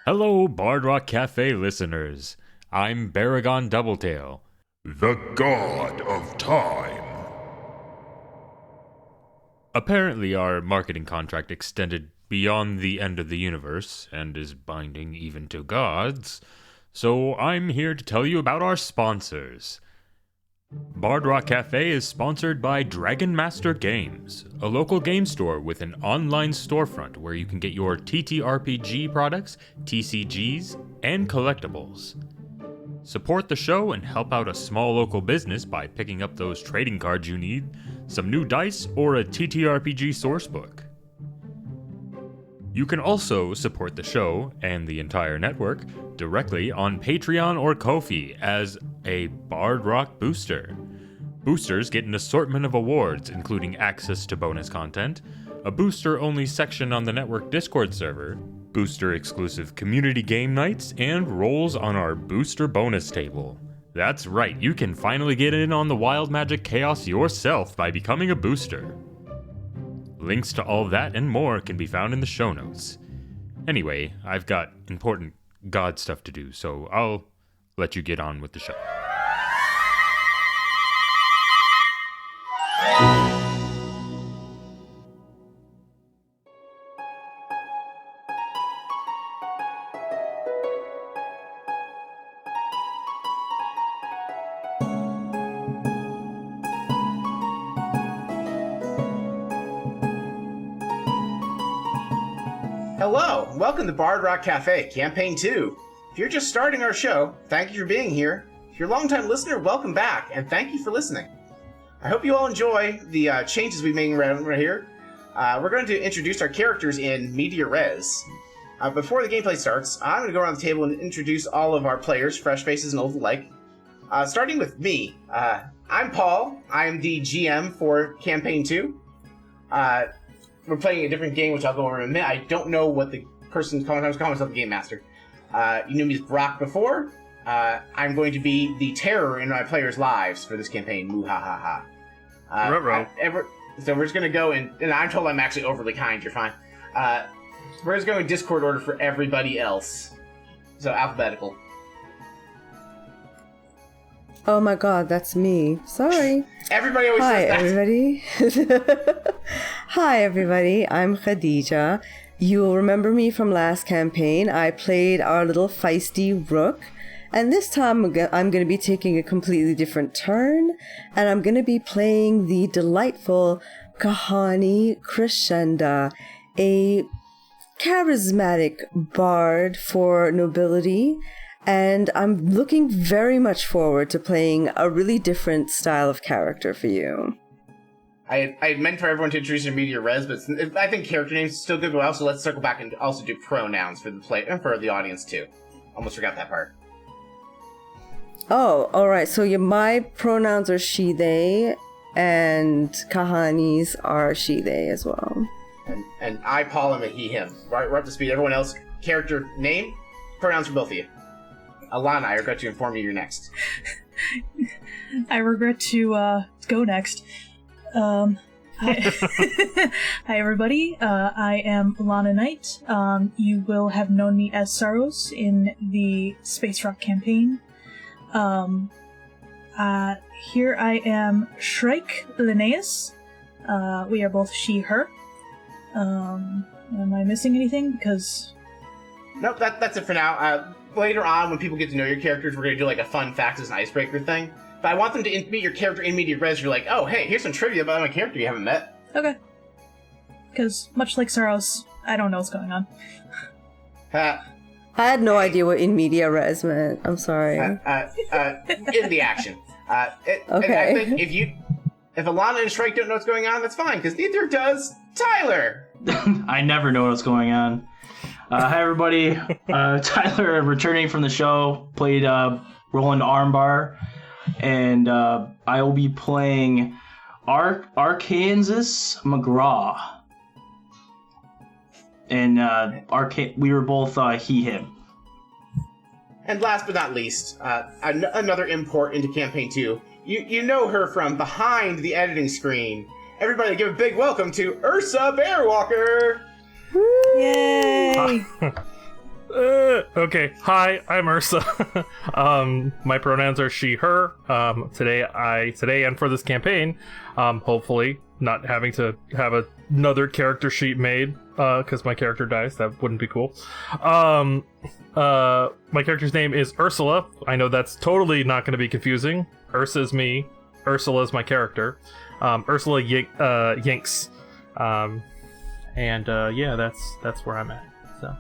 Hello, Bard Rock Cafe listeners. I'm Baragon Doubletail, the God of Time. Apparently, our marketing contract extended beyond the end of the universe and is binding even to gods, so I'm here to tell you about our sponsors. Bard Rock Cafe is sponsored by Dragon Master Games, a local game store with an online storefront where you can get your TTRPG products, TCGs, and collectibles. Support the show and help out a small local business by picking up those trading cards you need, some new dice, or a TTRPG sourcebook. You can also support the show and the entire network directly on Patreon or Ko-fi as a Bard Rock Booster. Boosters get an assortment of awards, including access to bonus content, a booster-only section on the network Discord server, booster-exclusive community game nights, and roles on our booster bonus table. That's right, you can finally get in on the wild magic chaos yourself by becoming a booster. Links to all that and more can be found in the show notes. Anyway, I've got important God stuff to do, so I'll let you get on with the show. Hello, welcome to Bard Rock Cafe, Campaign 2. If you're just starting our show, thank you for being here. If you're a longtime listener, welcome back, and thank you for listening. I hope you all enjoy the changes we made around right here. We're going to introduce our characters in media res. Before the gameplay starts, I'm going to go around the table and introduce all of our players, fresh faces and old alike. Starting with me, I'm Paul. I'm the GM for Campaign 2. We're playing a different game, which I'll go over in a minute. I don't know what the person's calling. I was calling myself the Game Master. You knew me as Brock before. I'm going to be the terror in my players' lives for this campaign. Moo ha ha ha. So we're just going to go and I'm told I'm actually overly kind. You're fine. We're just going in Discord order for everybody else. So alphabetical. Oh my god, that's me. Sorry. Everybody always says that. Everybody. Hi, everybody. I'm Khadija. You'll remember me from last campaign. I played our little feisty rook. And this time I'm going to be taking a completely different turn. And I'm going to be playing the delightful Kahani Crescenda, a charismatic bard for nobility. And I'm looking very much forward to playing a really different style of character for you. I had meant for everyone to introduce their media res, but I think character names is still good. But also, let's circle back and also do pronouns for the audience too. Almost forgot that part. Oh, all right. So my pronouns are she, they, and Kahani's are she, they as well. And I, Paul, am a he, him. We're up to speed. Everyone else, character name, pronouns for both of you. Alana, I regret to inform you you're next. I regret to go next. Hi, everybody. I am Alana Knight. You will have known me as Saros in the Space Rock campaign. Here I am Shrike Linnaeus. We are both she, her. Am I missing anything? Because... Nope, that's it for now. Later on, when people get to know your characters, we're going to do like a fun facts as an icebreaker thing. But I want them to meet your character in media res. You're like, oh, hey, here's some trivia about my character you haven't met. Okay. Because, much like Saros, I don't know what's going on. I had no idea what in media res meant. I'm sorry. In the action. Okay. And I think if Alana and Shrike don't know what's going on, that's fine, because neither does Tyler. I never know what's going on. Hi, everybody. Tyler, returning from the show, played Roland Armbar, and I will be playing Arkansas McGraw. And we were both he, him. And last but not least, another import into Campaign 2. You know her from behind the editing screen Everybody give a big welcome to Ursa Bearwalker! Yay! Okay, hi, I'm Ursa. My pronouns are she, her. Today and for this campaign, hopefully not having to have another character sheet made, because my character dies. That wouldn't be cool. My character's name is Ursula. I know that's totally not going to be confusing. Ursa's me. Ursula's my character. Ursula Yinks. Yeah, that's where I'm at. So.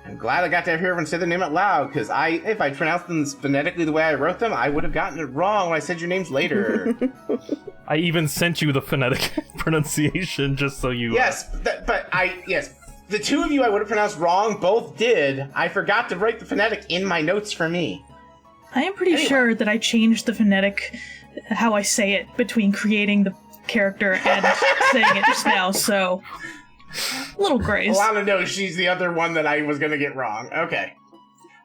I'm glad I got to hear everyone say their name out loud, because if I pronounced them phonetically the way I wrote them, I would have gotten it wrong when I said your names later. I even sent you the phonetic pronunciation just so you... Yes, yes. The two of you I would have pronounced wrong both did. I forgot to write the phonetic in my notes for me. I am pretty sure that I changed the phonetic, how I say it, between creating the character and saying it just now, so... Little grace. Alana knows she's the other one that I was going to get wrong. Okay.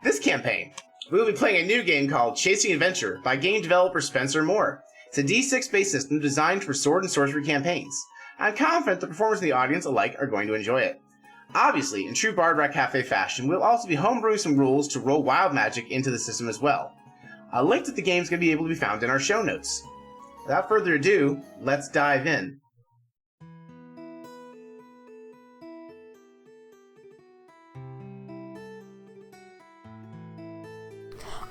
This campaign, we will be playing a new game called Chasing Adventure by game developer Spencer Moore. It's a D6-based system designed for sword and sorcery campaigns. I'm confident the performers in the audience alike are going to enjoy it. Obviously, in true Bard Rock Cafe fashion, we'll also be homebrewing some rules to roll wild magic into the system as well. A link to the game is going to be able to be found in our show notes. Without further ado, let's dive in.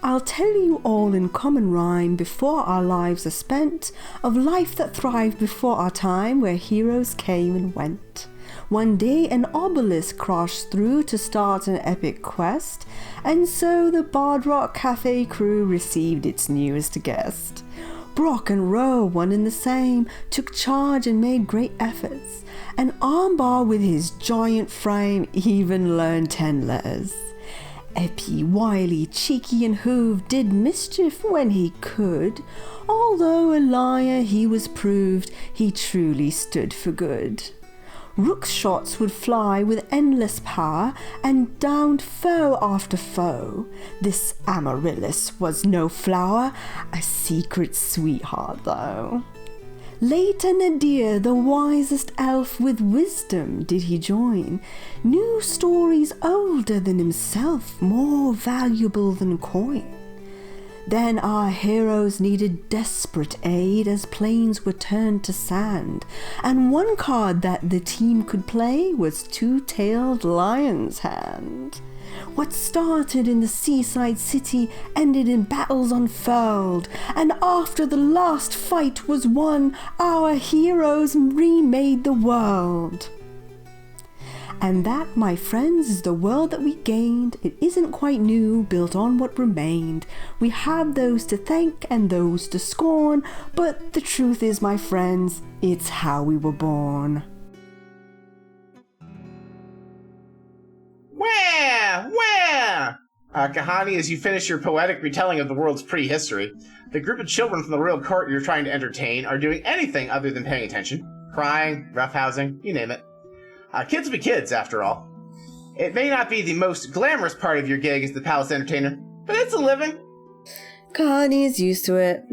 I'll tell you all in common rhyme before our lives are spent, of life that thrived before our time, where heroes came and went. One day an obelisk crashed through to start an epic quest, and so the Bard Rock Cafe crew received its newest guest. Brock and Roe, one and the same, took charge and made great efforts, and Armbar with his giant frame even learned 10 letters. Epi, wily, cheeky and hoove did mischief when he could, although a liar he was proved, he truly stood for good. Rook's shots would fly with endless power, and downed foe after foe. This Amaryllis was no flower, a secret sweetheart though. Later Nadir, the wisest elf, with wisdom did he join. New stories older than himself, more valuable than coin. Then our heroes needed desperate aid as plains were turned to sand, and one card that the team could play was Two-Tailed Lion's Hand. What started in the seaside city ended in battles unfurled, and after the last fight was won, our heroes remade the world. And that, my friends, is the world that we gained. It isn't quite new, built on what remained. We have those to thank and those to scorn, but the truth is, my friends, it's how we were born. Where? Kahani, as you finish your poetic retelling of the world's prehistory, the group of children from the royal court you're trying to entertain are doing anything other than paying attention. Crying, roughhousing, you name it. Kids will be kids, after all. It may not be the most glamorous part of your gig as the palace entertainer, but it's a living. Kahani is used to it.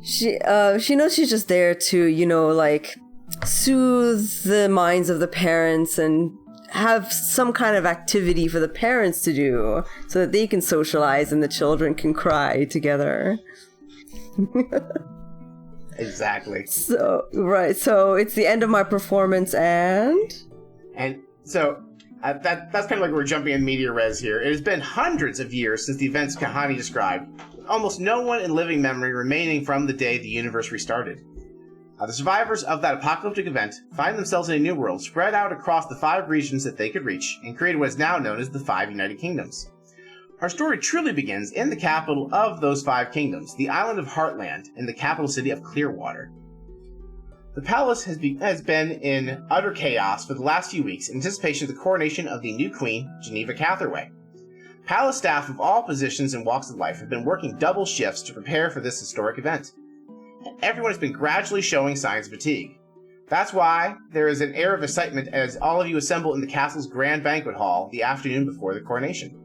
She knows she's just there to, soothe the minds of the parents and have some kind of activity for the parents to do so that they can socialize and the children can cry together. Exactly. So it's the end of my performance and so that's kind of like we're jumping in media res here. It has been hundreds of years since the events Kahani described, with almost no one in living memory remaining from the day the universe restarted. The survivors of that apocalyptic event find themselves in a new world spread out across the 5 regions that they could reach, and created what is now known as the 5 United Kingdoms. Our story truly begins in the capital of those 5 kingdoms, the island of Heartland, in the capital city of Clearwater. The palace has been in utter chaos for the last few weeks in anticipation of the coronation of the new queen, Geneva Catherway. Palace staff of all positions and walks of life have been working double shifts to prepare for this historic event. Everyone has been gradually showing signs of fatigue. That's why there is an air of excitement as all of you assemble in the castle's grand banquet hall the afternoon before the coronation.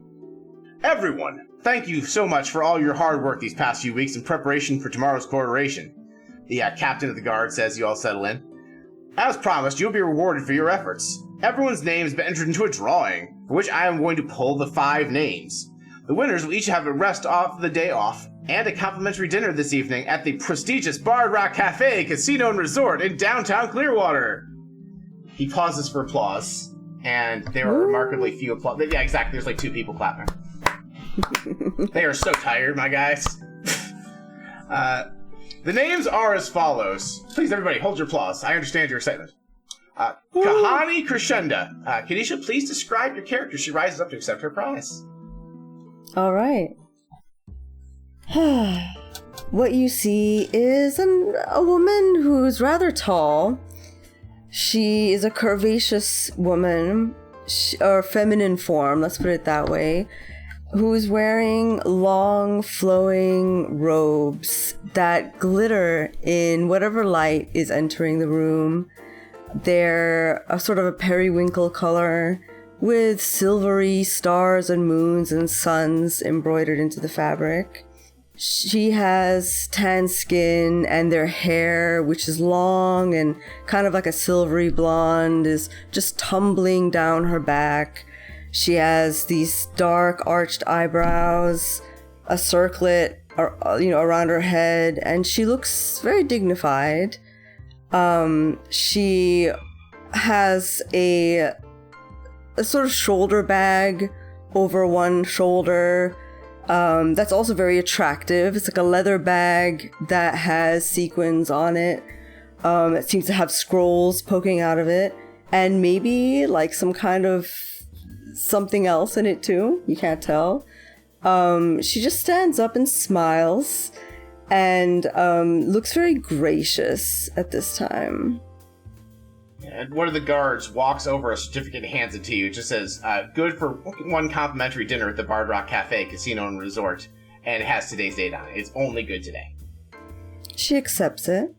Everyone, thank you so much for all your hard work these past few weeks in preparation for tomorrow's coronation. The captain of the guard says you all settle in. As promised, you'll be rewarded for your efforts. Everyone's name has been entered into a drawing, for which I am going to pull the 5 names. The winners will each have a rest off the day off, and a complimentary dinner this evening at the prestigious Bard Rock Cafe, Casino and Resort in downtown Clearwater. He pauses for applause, and there are remarkably few applause. Yeah, exactly. There's like 2 people clapping. They are so tired, my guys. The names are as follows. Please, everybody, hold your applause. I understand your excitement. Kahani Crescenda. Kadisha, please describe your character. She rises up to accept her prize. All right. What you see is a woman who's rather tall. She is a curvaceous woman, or feminine form, let's put it that way, who's wearing long, flowing robes that glitter in whatever light is entering the room. They're a sort of a periwinkle color with silvery stars and moons and suns embroidered into the fabric. She has tan skin, and their hair, which is long and kind of like a silvery blonde, is just tumbling down her back. She has these dark arched eyebrows, a circlet, around her head, and she looks very dignified. She has a sort of shoulder bag over one shoulder. That's also very attractive. It's like a leather bag that has sequins on it. It seems to have scrolls poking out of it, and maybe like some kind of something else in it too. You can't tell. She just stands up and smiles and looks very gracious at this time. And one of the guards walks over a certificate and hands it to you. It just says, good for 1 complimentary dinner at the Bard Rock Cafe, Casino and Resort. And it has today's date on it. It's only good today. She accepts it.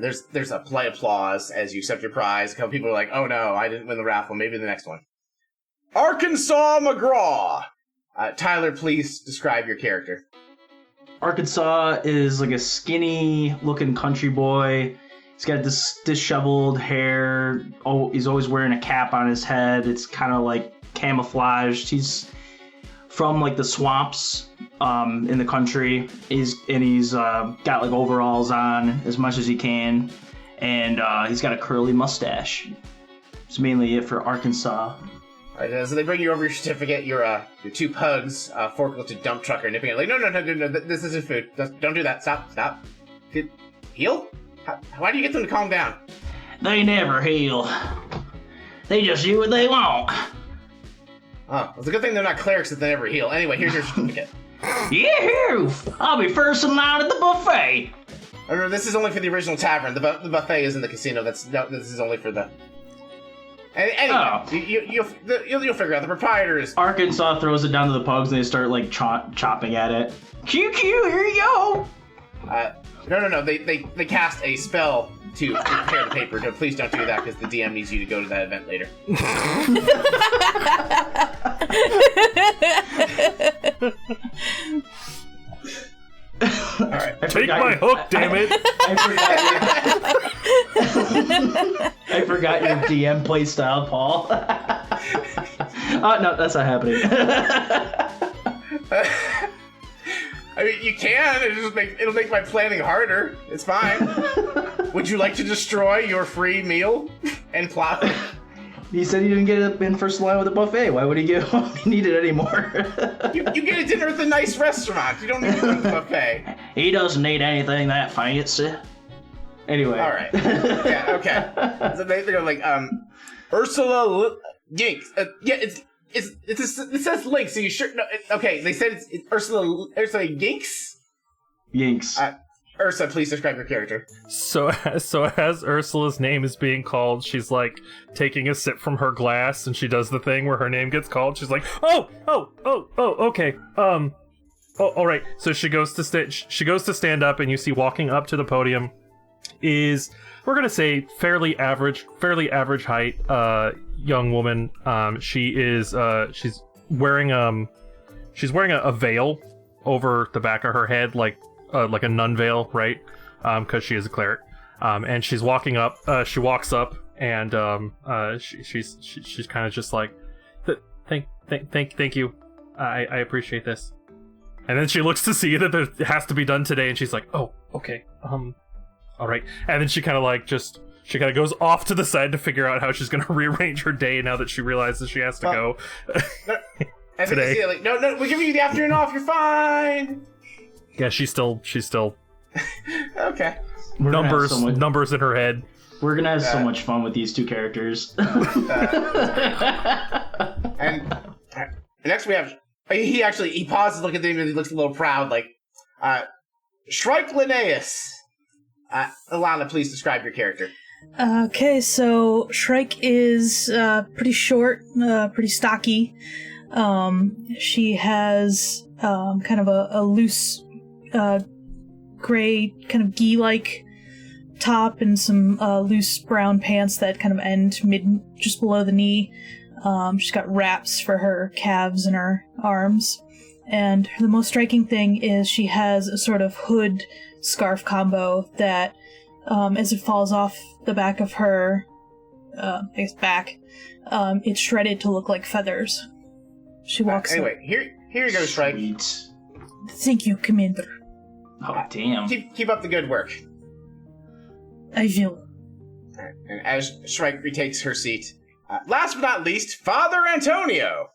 There's a polite applause as you accept your prize. A couple people are like, oh no, I didn't win the raffle. Maybe the next one. Arkansas McGraw. Tyler, please describe your character. Arkansas is like a skinny-looking country boy. He's got this disheveled hair. Oh, he's always wearing a cap on his head. It's kind of like camouflaged. He's from like the swamps in the country. He's got like overalls on as much as he can, and he's got a curly mustache. It's mainly it for Arkansas. All right, so they bring you over your certificate. Your 2 pugs, forklift and dump truck are nipping it. Like, no, this isn't food. Don't do that. Stop. Heal? Why do you get them to calm down? They never heal. They just do what they want. Oh, it's a good thing they're not clerics that they never heal. Anyway, here's your certificate. Yahoo! I'll be first in line at the buffet. Remember, this is only for the original tavern. The buffet is in the casino. This is only for the... Anyway, you'll figure out. The proprietor is... Arkansas throws it down to the pugs and they start like chopping at it. QQ, here you go! No. They cast a spell to prepare the paper. No, please don't do that because the DM needs you to go to that event later. All right. Take my hook, damn it! I forgot your DM play style, Paul. No, that's not happening. I mean, you can. It'll make my planning harder. It's fine. Would you like to destroy your free meal and plot? He said he didn't get it in first line with a buffet. Why would he need it anymore? You get a dinner at the nice restaurant. You don't need to go to the buffet. He doesn't need anything that fancy. Anyway. All right. Yeah. Okay. So they're like, Ursula Ginks. It says Link. So you sure? No. Okay. They said it's Ursula Ginks. Yinks. Ursa, please describe your character. So as Ursula's name is being called, she's like taking a sip from her glass, and she does the thing where her name gets called. She's like, oh, okay. All right. So she goes to stand up, and you see walking up to the podium is, we're gonna say, fairly average height, young woman. She's wearing a veil over the back of her head, like a nun veil, right? because she is a cleric. And she's walking up. She walks up, and she's kind of just like, thank you. I appreciate this. And then she looks to see that it has to be done today, and she's like, oh, okay, all right. And then she kind of goes off to the side to figure out how she's going to rearrange her day now that she realizes she has to go today. Like, no, we're giving you the afternoon off. You're fine. Yeah, she's still okay. Numbers in her head. We're gonna have so much fun with these two characters. And next we have he pauses, look at them, and he looks a little proud, like Shrike Linnaeus. Alana, please describe your character. Okay, so Shrike is pretty short, pretty stocky. She has kind of a loose gray, kind of gi-like top and some loose brown pants that kind of end just below the knee. She's got wraps for her calves and her arms. And the most striking thing is she has a sort of hood scarf combo that, as it falls off the back of her back, it's shredded to look like feathers. She walks anyway, here you go, Shrike. Sweet. Thank you, Commander. Oh, damn. Keep up the good work. I will. Right. And as Shrike retakes her seat, last but not least, Father Antonio.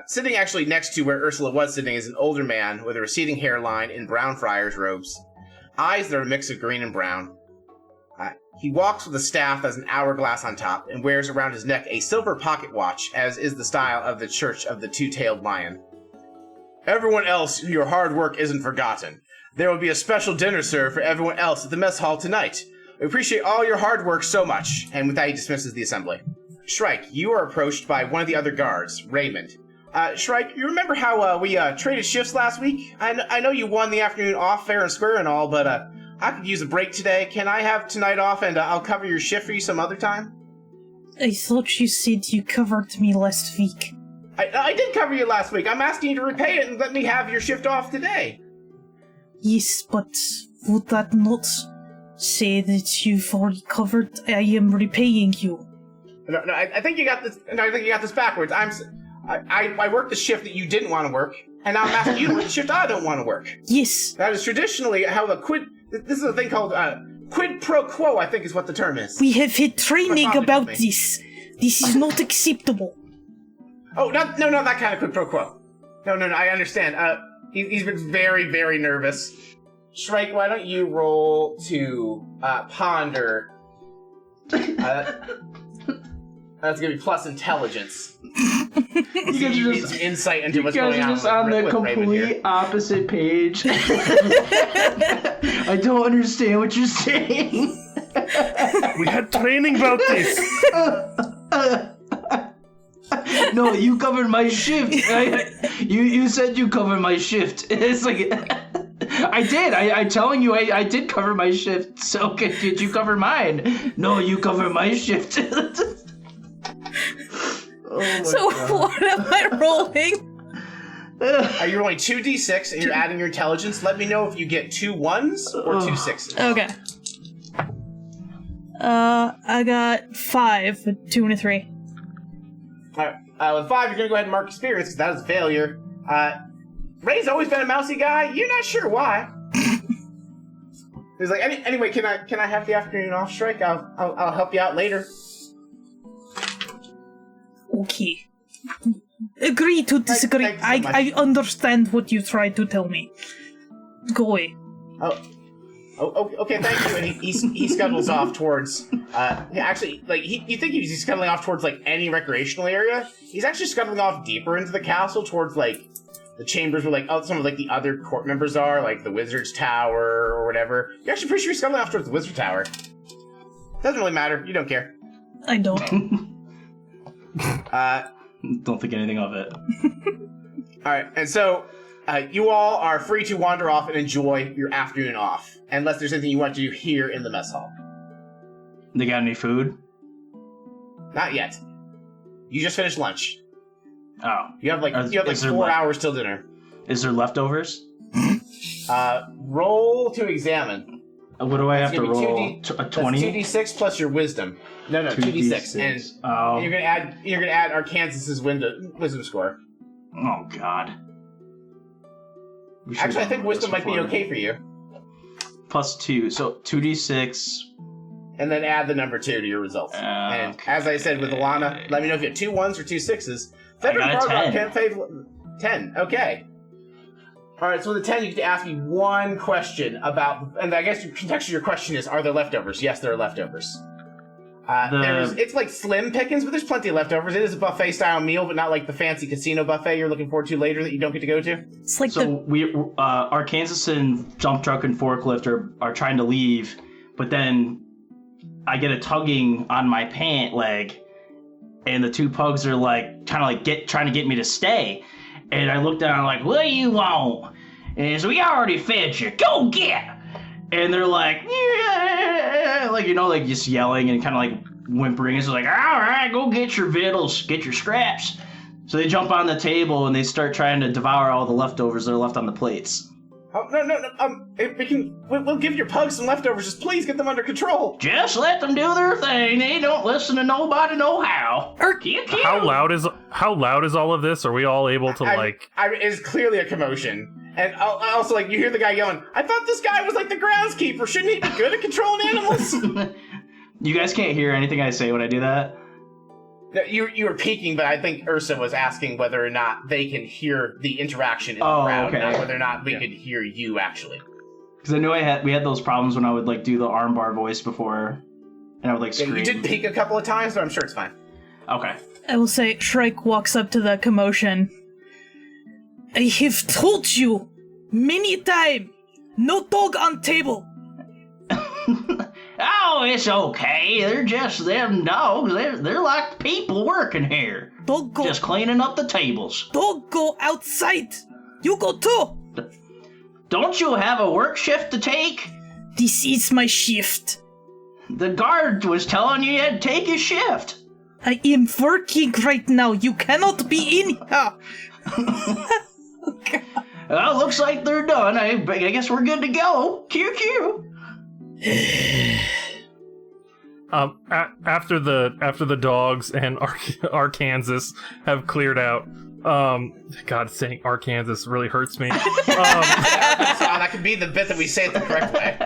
Sitting actually next to where Ursula was sitting is an older man with a receding hairline in brown friar's robes, eyes that are a mix of green and brown. He walks with a staff that has an hourglass on top and wears around his neck a silver pocket watch, as is the style of the Church of the Two-Tailed Lion. Everyone else, your hard work isn't forgotten. There will be a special dinner served for everyone else at the mess hall tonight. We appreciate all your hard work so much. And with that, he dismisses the assembly. Shrike, you are approached by one of the other guards, Raymond. Shrike, you remember how we traded shifts last week? I know you won the afternoon off fair and square and all, but I could use a break today. Can I have tonight off and I'll cover your shift for you some other time? I thought you said you covered me last week. I did cover you last week. I'm asking you to repay it and let me have your shift off today. Yes, but would that not say that you've already covered? I am repaying you. No, I think you got this. No, I think you got this backwards. I worked the shift that you didn't want to work, and now I'm asking you to work the shift I don't want to work. Yes. That is traditionally how the This is a thing called quid pro quo, I think is what the term is. We have had training about this. This is not acceptable. Oh, not that kind of quid pro quo. No, I understand. He's been very, very nervous. Shrike, why don't you roll to ponder? That's gonna be plus intelligence. You guys are just insight into what's going on. You guys are just on the complete opposite page. I don't understand what you're saying. We had training about this. No, you covered my shift. You said you covered my shift. It's like I did. I'm telling you, I did cover my shift. So did you cover mine? No, you covered my shift. So God. What am I rolling? You're rolling 2d6 and you're adding your intelligence. Let me know if you get 2 1s or 2 6s. Okay. I got 5, a 2 and a 3. Alright, with 5 you're gonna go ahead and mark experience because that is a failure. Ray's always been a mousy guy. You're not sure why. He's like, anyway, can I have the afternoon off, Shrike? I'll help you out later. Okay. Agree to disagree. Thanks so much. I understand what you tried to tell me. Go away. Oh, okay, thank you. And he scuttles off towards, actually, like, you think he's scuttling off towards, like, any recreational area? He's actually scuttling off deeper into the castle towards, like, the chambers where, like, some of, like, the other court members are, like, the Wizard's Tower or whatever. You're actually pretty sure he's scuttling off towards the Wizard's Tower. Doesn't really matter. You don't care. I don't. Don't think anything of it. Alright, and so, you all are free to wander off and enjoy your afternoon off. Unless there's anything you want to do here in the mess hall. They got any food? Not yet. You just finished lunch. Oh. You have like 4 hours till dinner. Is there leftovers? Roll to examine. What do I have to gonna be roll? 2D A 20? 2d6 plus your wisdom. No, 2d6. And Oh. you're gonna add Arkansas's wisdom score. Oh God. Actually, I think wisdom might be okay for you. Plus 2, so 2d6. And then add the number 2 to your results. And as I said with Alana, let me know if you have 2 1s or 2 6s. Veteran got a Bard Rock 10. can't fade 10. Okay. All right. So with the 10, you get to ask me one question about, and I guess contextually your question is: are there leftovers? Yes, there are leftovers. It's like slim pickings, but there's plenty of leftovers. It is a buffet style meal, but not like the fancy casino buffet you're looking forward to later that you don't get to go to. It's like Arkansas and Dump Truck and Forklift are trying to leave, but then I get a tugging on my pant leg, and the 2 pugs are like trying to get me to stay. And I look down, I'm like, what do you want? And he says, we already fed you. Go get! And they're like, yeah, like, like just yelling and kind of like whimpering. It's like, all right, go get your victuals, get your scraps. So they jump on the table and they start trying to devour all the leftovers that are left on the plates. Oh, no. We'll give your pugs some leftovers. Just please get them under control. Just let them do their thing. They don't listen to nobody no how. How loud is all of this? Are we all able to It's clearly a commotion. And also, like, you hear the guy yelling, I thought this guy was like the groundskeeper. Shouldn't he be good at controlling animals? You guys can't hear anything I say when I do that? No, you were peeking, but I think Ursa was asking whether or not they can hear the interaction in the crowd, okay. not whether or not we could hear you, actually. Because I knew we had those problems when I would, like, do the armbar voice before, and I would, like, scream. You did peek a couple of times, but I'm sure it's fine. Okay. I will say, Shrike walks up to the commotion. I have told you many times, no dog on table. Oh, it's okay. They're just them dogs. They're like people working here. Don't go. Just cleaning up the tables. Don't go outside. You go too. Don't you have a work shift to take? This is my shift. The guard was telling you had to take his shift. I am working right now. You cannot be in here. Okay. Well, looks like they're done. I guess we're good to go. Q. After the dogs and Arkansas have cleared out, God, saying Arkansas really hurts me. That could be the bit that we say it the correct way.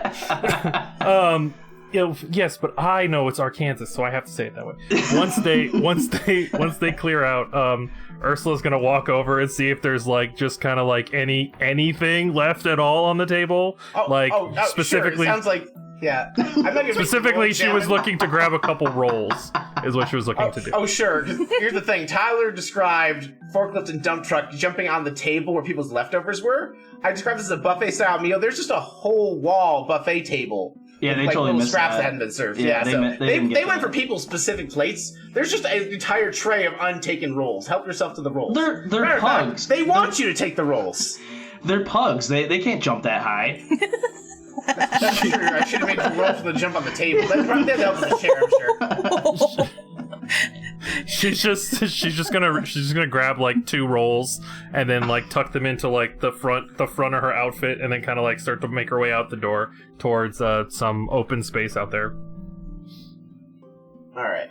Yes, but I know it's Arkansas, so I have to say it that way. Once they clear out, Ursula's gonna walk over and see if there's like just kind of like anything left at all on the table. Specifically, sure. It sounds like. Yeah. I'm not specifically, she was looking to grab a couple rolls, is what she was looking to do. Oh, sure. 'Cause here's the thing. Tyler described forklift and dump truck jumping on the table where people's leftovers were. I described this as a buffet-style meal. There's just a whole wall buffet table. Yeah, they like totally little missed scraps that. that hadn't been served. Yeah, they went for people's specific plates. There's just an entire tray of untaken rolls. Help yourself to the rolls. They're pugs. They want you to take the rolls. They're pugs. They can't jump that high. That's true. I should have made the roll for the jump on the table. That probably did help with the chair, I'm sure. She's just gonna grab like 2 rolls and then like tuck them into like the front of her outfit and then kind of like start to make her way out the door towards some open space out there. All right.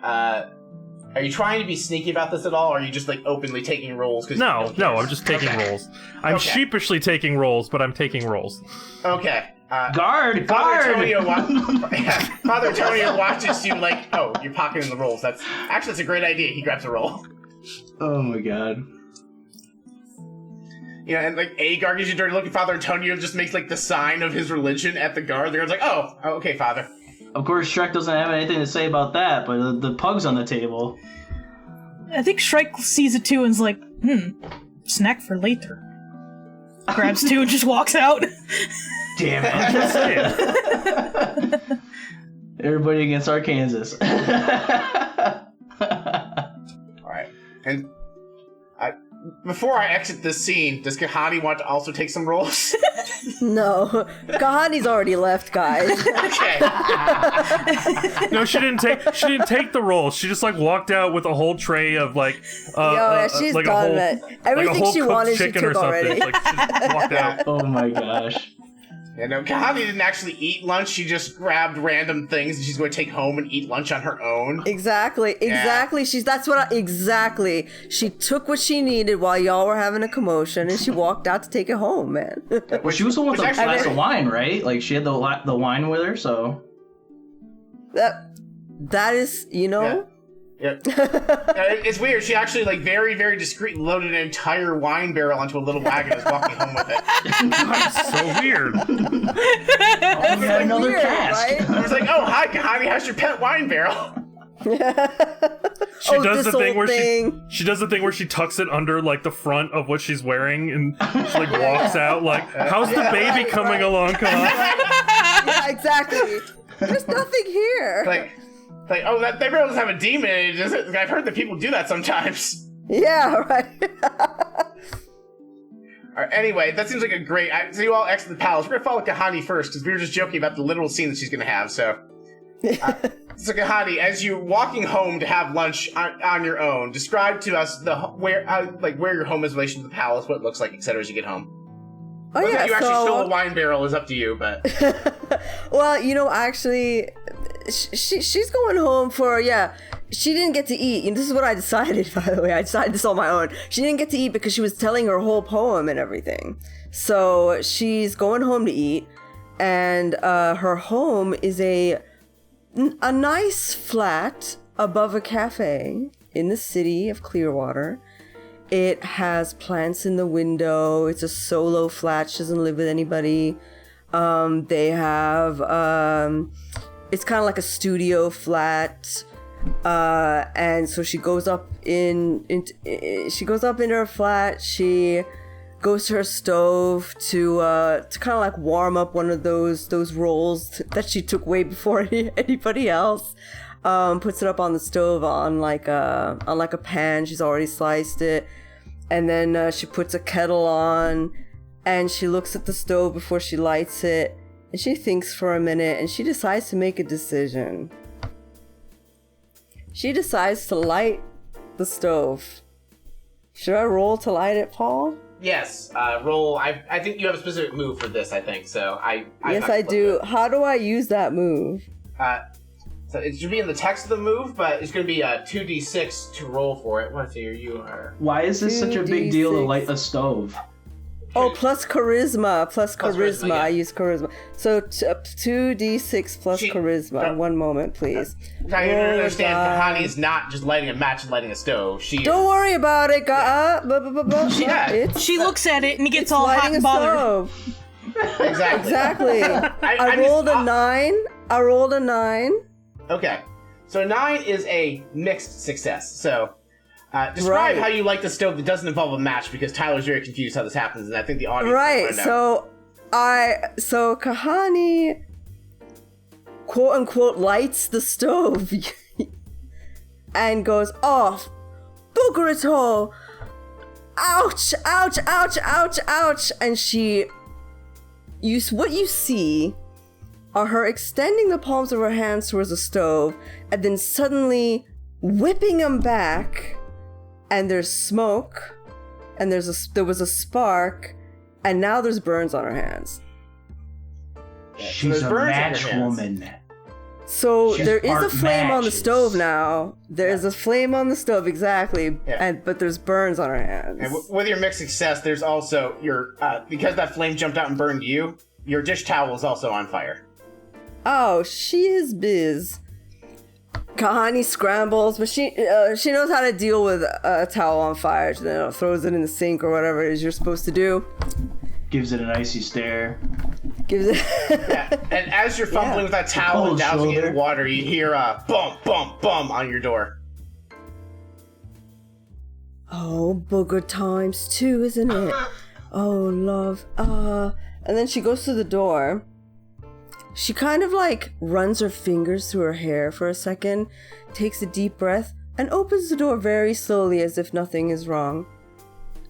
Are you trying to be sneaky about this at all, or are you just like openly taking rolls? No, I'm just taking rolls. I'm sheepishly taking rolls, but I'm taking rolls. Okay. Guard! Father Antonio watches you like, oh, you're pocketing the rolls. That's a great idea. He grabs a roll. Oh my god. Yeah, and like Agar gives you a dirty look, and Father Antonio just makes like the sign of his religion at the guard. The guard's like, oh, okay, Father. Of course, Shrek doesn't have anything to say about that, but the pug's on the table. I think Shrek sees it too and's like, snack for later. Grabs 2 and just walks out. Damn it. I'm just saying. Everybody against Arkansas. Alright. And before I exit this scene, does Kahani want to also take some rolls? No. Kahani's already left, guys. Okay. No, she didn't take the rolls. She just like walked out with a whole tray of like She's like done it. Everything like a whole she cooked wanted, she chicken or took something. already. Like she just walked out. Oh my gosh. Yeah, no, Kahani didn't actually eat lunch. She just grabbed random things and she's going to take home and eat lunch on her own. Exactly. Yeah. Exactly. She took what she needed while y'all were having a commotion, and she walked out to take it home, man. Well, she was the one with the actually- glass of wine, right? Like, she had the wine with her, so... That is, you know... Yeah. It's weird. She actually, like, very, very discreetly loaded an entire wine barrel onto a little wagon and was walking home with it. That's so weird. Oh, we had another weird, cask. right? I was like, oh, hi, Kahani, how's your pet wine barrel? She does this the thing whole where thing. she does the thing where she tucks it under like the front of what she's wearing, and she like walks out like, "How's the baby coming along, Kahani?" Yeah, exactly. There's nothing here. Like, oh, that barrel doesn't have a demon in it, does it? I've heard that people do that sometimes. Yeah, right. Alright, anyway, that seems like a great... So you all exit the palace. We're going to follow Kahani first, because we were just joking about the literal scene that she's going to have, so... So Kahani, as you're walking home to have lunch on your own, describe to us where your home is in relation to the palace, what it looks like, etc. as you get home. Oh, Whether yeah, you actually so... stole a wine barrel is up to you, but... Well, you know, actually, she's going home for, she didn't get to eat. And this is what I decided, by the way. I decided this on my own. She didn't get to eat because she was telling her whole poem and everything. So she's going home to eat, and her home is a nice flat above a cafe in the city of Clearwater. It has plants in the window. It's a solo flat. She doesn't live with anybody. They have, it's kind of like a studio flat. And so she goes up into her flat. She goes to her stove to kind of like warm up one of those rolls that she took way before anybody else. Puts it up on the stove on like a pan. She's already sliced it. And then she puts a kettle on, and she looks at the stove before she lights it, and she thinks for a minute, and she decides to make a decision. She decides to light the stove. Should I roll to light it, Paul? Yes, roll. I think you have a specific move for this, I think, so Yes, I do. How do I use that move? So it should be in the text of the move, but it's going to be a 2d6 to roll for it. Let's see, you are... Why is this such a big deal to 2d6. light a stove? Oh, plus charisma. Plus charisma. yeah. I use charisma. So 2d6 plus charisma. One moment, please. Now you Roll a understand, die. Kahani is not just lighting a match and lighting a stove. She Don't worry about it. Yeah. She looks at it and gets It's all hot lighting and a bothered. stove. Exactly. Exactly. I rolled a 9. I rolled a 9. Okay. So 9 is a mixed success. So describe Right. how you light the stove that doesn't involve a match, because Tyler's very confused how this happens, and I think the audience Right. might know. So Kahani, quote unquote, lights the stove and goes, "Oh, booger it all! Ouch! Ouch! Ouch! Ouch! Ouch!" And what you see are her extending the palms of her hands towards the stove, and then suddenly whipping them back, and there's smoke, and there was a spark, and now there's burns on her hands. She's there's a burns on match her hands. woman. So She's there is a part flame on the matches. stove now. There's a flame on the stove, exactly, Yeah. but there's burns on her hands. And with your mixed success, there's also your because that flame jumped out and burned you. Your dish towel is also on fire. Oh, she is biz. Kahani scrambles, but she knows how to deal with a towel on fire. She throws it in the sink or whatever it is you're supposed to do. Gives it an icy stare. Gives it. Yeah. And as you're fumbling with that towel and Cold dousing it in shoulder. water, you hear a bump, bump, bump on your door. Oh, booger times 2, isn't it? Oh, love. And then she goes to the door. She kind of like runs her fingers through her hair for a second, takes a deep breath, and opens the door very slowly as if nothing is wrong.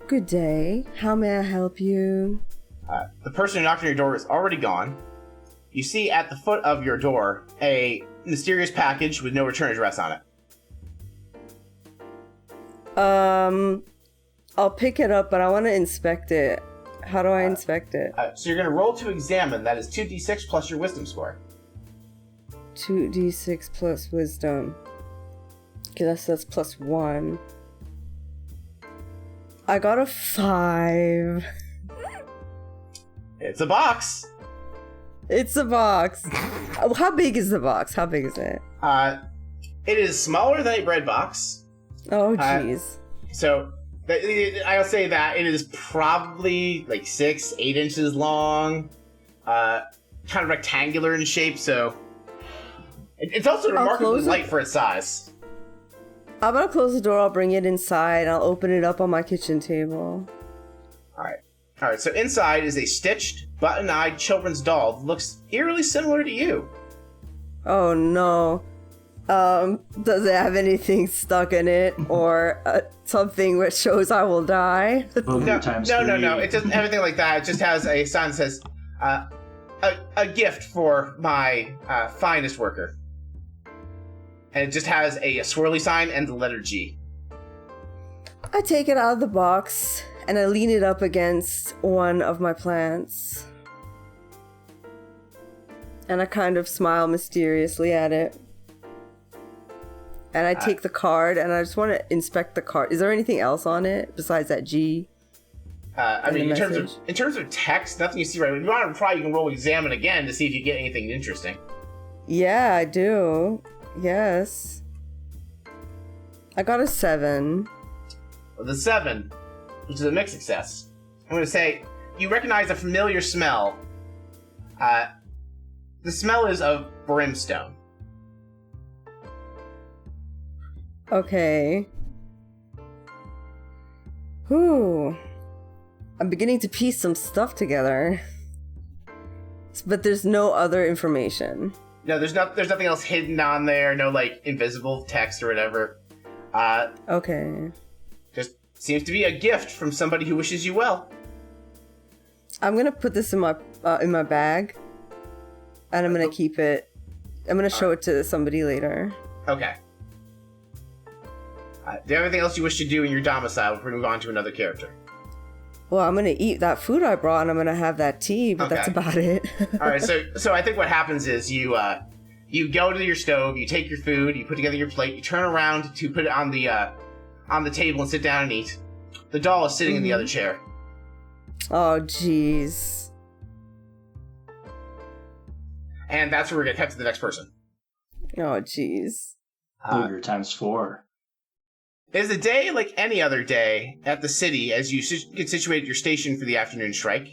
Good day. How may I help you? The person who knocked on your door is already gone. You see at the foot of your door a mysterious package with no return address on it. I'll pick it up, but I want to inspect it. How do I inspect it? So you're going to roll to examine. That is 2d6 plus your wisdom score. 2d6 plus wisdom. Okay, that's plus 1. I got a 5. It's a box. It's a box. How big is the box? How big is it? It is smaller than a bread box. Oh, jeez. So I'll say that it is probably like 6-8 inches long, kind of rectangular in shape. So it's also remarkably light for its size. I'm gonna close the door. I'll bring it inside. I'll open it up on my kitchen table. All right. So inside is a stitched, button-eyed children's doll that looks eerily similar to you. Oh no. Does it have anything stuck in it or something which shows I will die? No. It doesn't have anything like that. It just has a sign that says, a gift for my finest worker. And it just has a swirly sign and the letter G. I take it out of the box and I lean it up against one of my plants. And I kind of smile mysteriously at it. And I take the card and I just want to inspect the card. Is there anything else on it besides that G? In terms of text, nothing you see right. If you want to try, you can roll examine again to see if you get anything interesting. Yeah, I do. Yes. I got a 7. With a 7, which is a mixed success, I'm going to say you recognize a familiar smell. The smell is of brimstone. Okay. Whew. I'm beginning to piece some stuff together. But there's no other information. No, there's nothing else hidden on there. No, like, invisible text or whatever. Okay. Just seems to be a gift from somebody who wishes you well. I'm gonna put this in my bag. And I'm gonna keep it. I'm gonna show it to somebody later. Okay. Do you have anything else you wish to do in your domicile before we move on to another character? Well, I'm gonna eat that food I brought and I'm gonna have that tea, but that's about it. Alright, so I think what happens is you go to your stove, you take your food, you put together your plate, you turn around to put it on the table and sit down and eat. The doll is sitting in the other chair. Oh, jeez. And that's where we're gonna cut to the next person. Oh, jeez. Booger times 4. It is a day like any other day at the city as you get situated your station for the afternoon strike.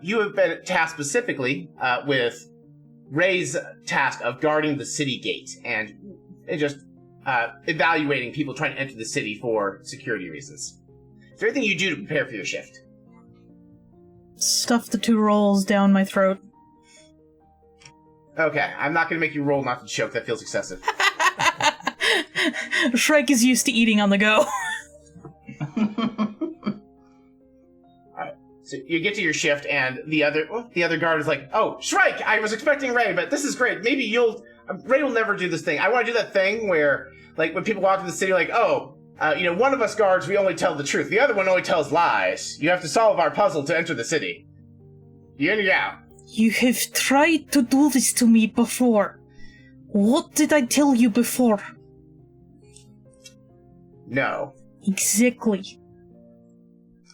You have been tasked specifically with Ray's task of guarding the city gate and just evaluating people trying to enter the city for security reasons. Is there anything you do to prepare for your shift? Stuff the 2 rolls down my throat. Okay, I'm not going to make you roll not to choke. That feels excessive. Shrike is used to eating on the go. Alright, so you get to your shift, and the other guard is like, "Oh, Shrike! I was expecting Ray, but this is great. Maybe Ray will never do this thing. I want to do that thing where, like, when people walk to the city, like, one of us guards, we only tell the truth. The other one only tells lies. You have to solve our puzzle to enter the city. You in or you out?" You have tried to do this to me before. What did I tell you before? No. Exactly.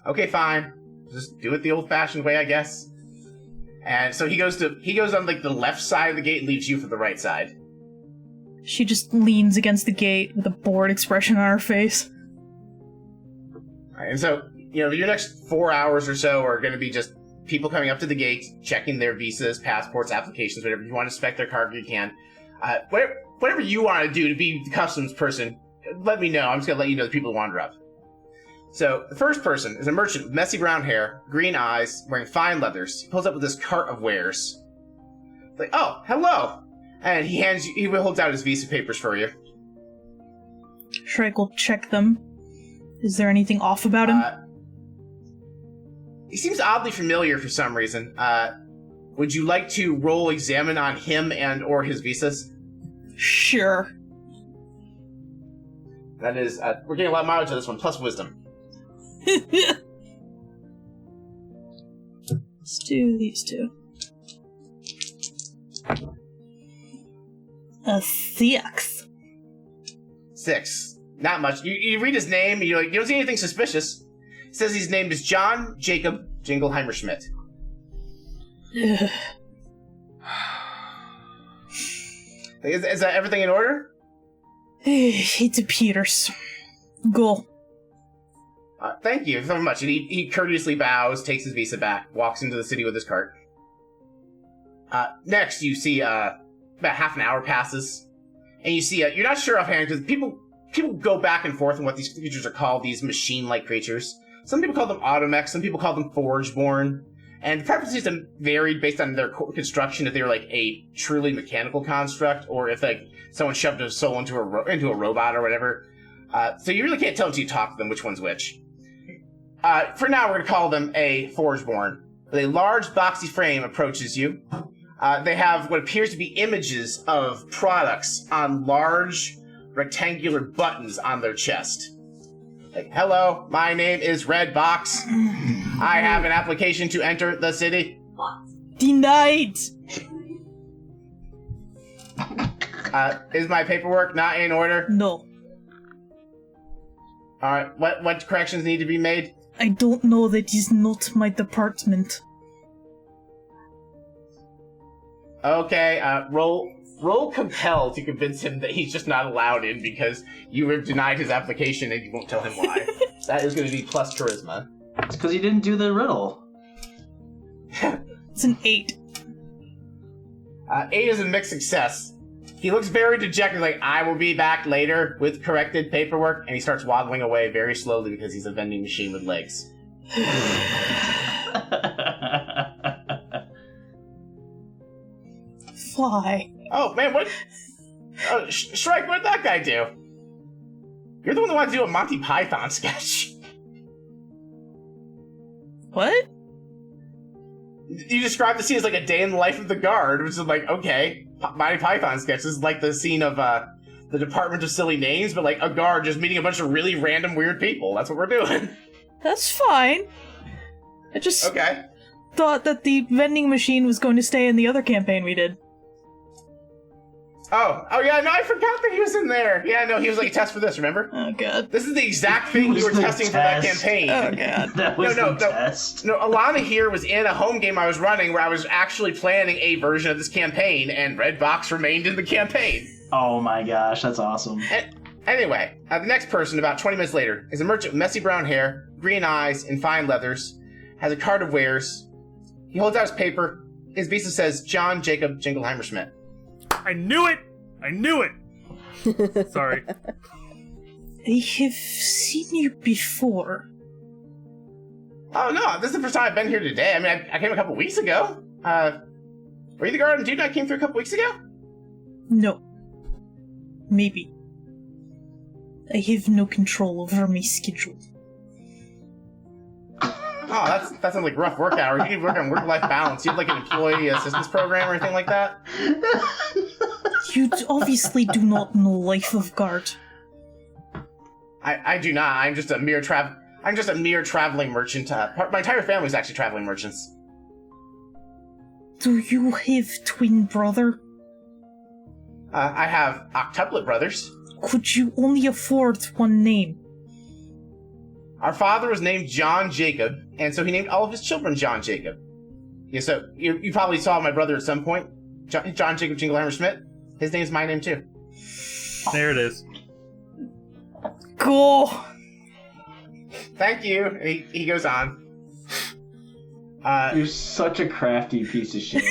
Okay, fine. Just do it the old-fashioned way, I guess. And so he goes on like the left side of the gate and leaves you for the right side. She just leans against the gate with a bored expression on her face. Alright, and so, your next 4 hours or so are going to be just people coming up to the gate, checking their visas, passports, applications, whatever. If you want to inspect their cargo, you can. Whatever you want to do to be the customs person, let me know. I'm just going to let you know the people who wander up. So, the first person is a merchant with messy brown hair, green eyes, wearing fine leathers. He pulls up with this cart of wares. It's like, "Oh, hello!" And he holds out his visa papers for you. Shrike will check them. Is there anything off about him? He seems oddly familiar for some reason. Would you like to roll examine on him and or his visas? Sure. That is, we're getting a lot of mileage on this one, plus wisdom. Let's do these two. A 6. 6. Not much. You read his name, and you don't see anything suspicious. It says his name is John Jacob Jingleheimer Schmidt. Ugh. Is that everything in order? It appears. Go. Thank you so much. And he courteously bows, takes his visa back, walks into the city with his cart. Next, you see about half an hour passes, and you see you're not sure offhand because people go back and forth on what these creatures are called. These machine-like creatures. Some people call them automechs. Some people call them forge-born. And the preferences have varied based on their construction, if they were like a truly mechanical construct, or if like someone shoved a soul into a robot or whatever. So you really can't tell until you talk to them which one's which. For now, we're going to call them a forgeborn. A large boxy frame approaches you. They have what appears to be images of products on large rectangular buttons on their chest. Like, hello, my name is Red Box. I have an application to enter the city. Denied! Is my paperwork not in order? No. Alright, what corrections need to be made? I don't know. That is not my department. Okay, roll compel to convince him that he's just not allowed in because you have denied his application and you won't tell him why. That is going to be plus charisma. It's because he didn't do the riddle. It's an 8. 8 is a mixed success. He looks very dejected, like, I will be back later with corrected paperwork, and he starts waddling away very slowly because he's a vending machine with legs. Fly. Oh, man, what? Shrike, what did that guy do? You're the one that wanted to do a Monty Python sketch. What? You described the scene as like a day in the life of the guard, which is like, okay, Monty Python sketch. This is like the scene of the Department of Silly Names, but like a guard just meeting a bunch of really random weird people. That's what we're doing. That's fine. I just Okay. thought that the vending machine was going to stay in the other campaign we did. Oh yeah, no, I forgot that he was in there. Yeah, no, he was like a test for this, remember? Oh god. This is the exact thing we were testing for that campaign. Oh god. That was the test. No, Alana here was in a home game I was running where I was actually planning a version of this campaign, and Red Box remained in the campaign. Oh my gosh, that's awesome. Anyway, the next person, about 20 minutes later, is a merchant with messy brown hair, green eyes, and fine leathers, has a cart of wares. He holds out his paper. His visa says, John Jacob Jingleheimer Schmidt. I knew it! I knew it! Sorry. I have seen you before. Oh, no, this is the first time I've been here today. I mean, I came a couple weeks ago. Were you the guard dude I came through a couple weeks ago? No. Maybe. I have no control over my schedule. Oh, that sounds like rough work hours. You need to work on work-life balance. You have like an employee assistance program or anything like that? You obviously do not know Life of Guard. I do not. I'm just a mere traveling merchant. My entire family is actually traveling merchants. Do you have twin brother? I have octuplet brothers. Could you only afford one name? Our father was named John Jacob, and so he named all of his children John Jacob. Yeah, so you probably saw my brother at some point, John Jacob Jingleheimer Schmidt. His name's my name too. There it is. Go! Thank you. And he goes on. You're such a crafty piece of shit.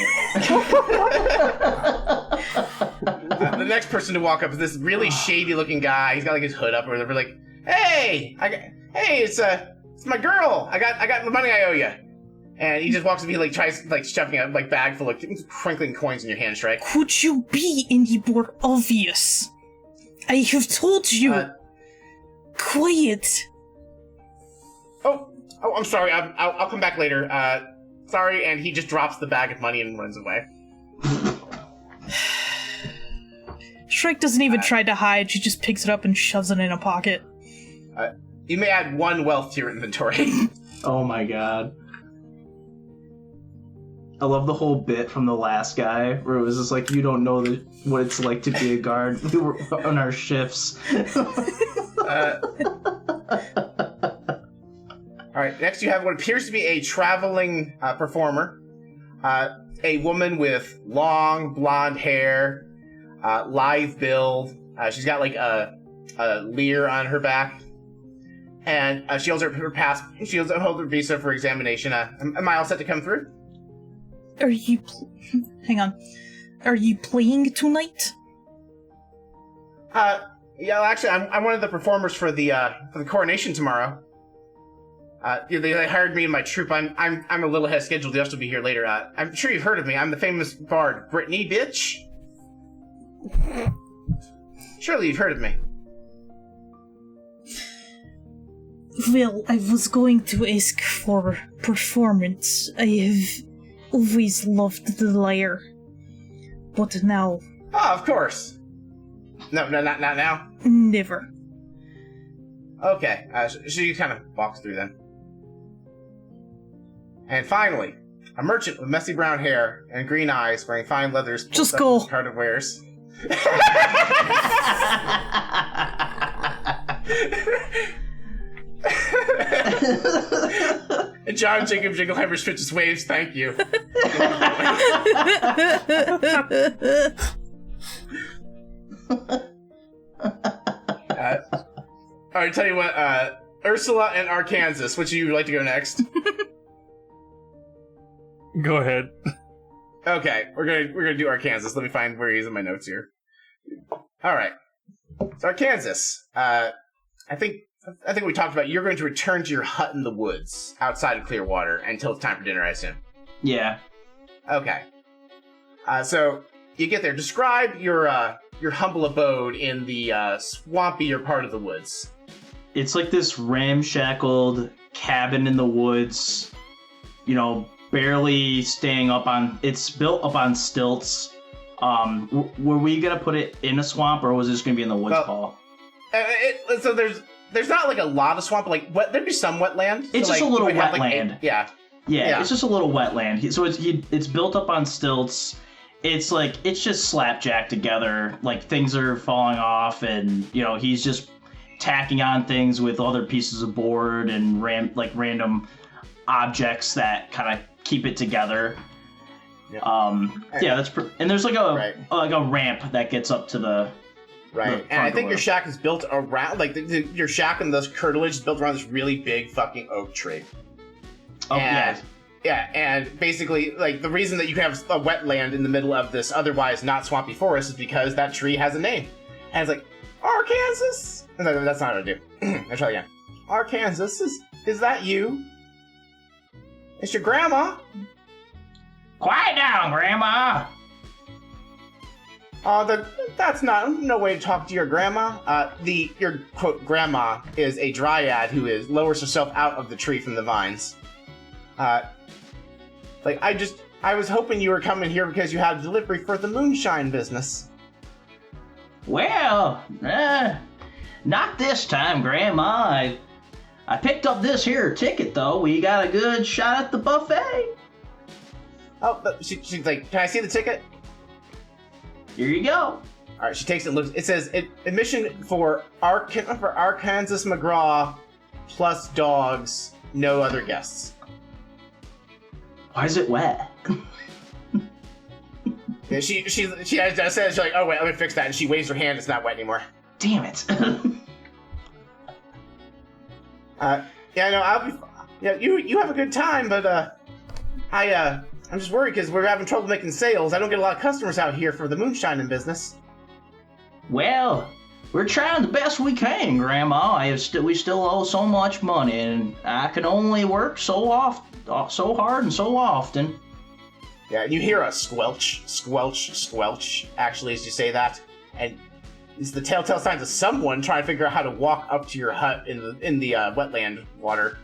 The next person to walk up is this really shady-looking guy. He's got like his hood up or whatever. Like, hey, it's my girl. I got the money I owe you. And he just walks up. He like tries like shoving a like bag full of crinkling coins in your hand, Shrike. Could you be any more obvious? I have told you. Quiet. Oh, I'm sorry. I'll come back later. Sorry. And he just drops the bag of money and runs away. Shrike doesn't even try to hide. She just picks it up and shoves it in a pocket. You may add 1 wealth to your inventory. Oh my god. I love the whole bit from the last guy where it was just like, you don't know what it's like to be a guard. We were on our shifts. All right, next you have what appears to be a traveling performer. A woman with long blonde hair, lithe build. She's got like a leer on her back. And she holds her pass. She holds her visa for examination. Am I all set to come through? Are you... Hang on. Are you playing tonight? Yeah, actually, I'm one of the performers for the coronation tomorrow. They hired me in my troupe. I'm a little ahead of schedule. Just to be here later. I'm sure you've heard of me. I'm the famous bard, Brittany, bitch. Surely you've heard of me. Well, I was going to ask for performance. I have always loved the lyre. But now... Oh, of course. No, not now. Never. Okay, she kind of walks through then. And finally, a merchant with messy brown hair and green eyes wearing fine leathers. Just go. Card of wares. And John Jacob Jingleheimer switches waves, thank you. Alright, tell you what, Ursula and Arkansas, which you would like to go next? Go ahead. Okay, we're gonna do Arkansas. Let me find where he is in my notes here. Alright. So Arkansas, I think we talked about you're going to return to your hut in the woods outside of Clearwater until it's time for dinner, I assume. Yeah. Okay. So you get there. Describe your humble abode in the swampier part of the woods. It's like this ramshackled cabin in the woods, you know, barely staying up on... It's built up on stilts. Were we going to put it in a swamp, or was it just going to be in the woods, Paul? So there's not like a lot of swamp, like there'd be some wetland. It's so, just like, a little wetland. Yeah, it's just a little wetland. So it's built up on stilts. It's just slapjack together. Like, things are falling off, and you know, he's just tacking on things with other pieces of board and random objects that kind of keep it together. Yep. And there's like a ramp that gets up to the right. And I think your shack is built around, like your shack and the curtilage is built around this really big fucking oak tree. Oh, yeah. Yeah, and basically, like, the reason that you have a wetland in the middle of this otherwise not swampy forest is because that tree has a name. And it's like, Arkansas? No, that's not what I do. I'll try again. Arkansas, is that you? It's your grandma. Quiet down, Grandma! That's no way to talk to your grandma. Your, quote, grandma is a dryad who lowers herself out of the tree from the vines. I was hoping you were coming here because you had a delivery for the moonshine business. Well, not this time, Grandma. I picked up this here ticket, though. We got a good shot at the buffet. Oh, but she's like, can I see the ticket? Here you go. All right, she takes it and looks. It says, admission for Arkansas McGraw plus dogs, no other guests. Why is it wet? Yeah, she says, she's like, oh wait, let me fix that, and she waves her hand. It's not wet anymore. Damn it. I'll be. Yeah, you have a good time, but I'm just worried because we're having trouble making sales. I don't get a lot of customers out here for the moonshining business. Well, we're trying the best we can, Grandma. We still owe so much money, and I can only work so hard and so often. Yeah, and you hear a squelch, squelch, squelch, actually, as you say that. And it's the telltale signs of someone trying to figure out how to walk up to your hut in the wetland water.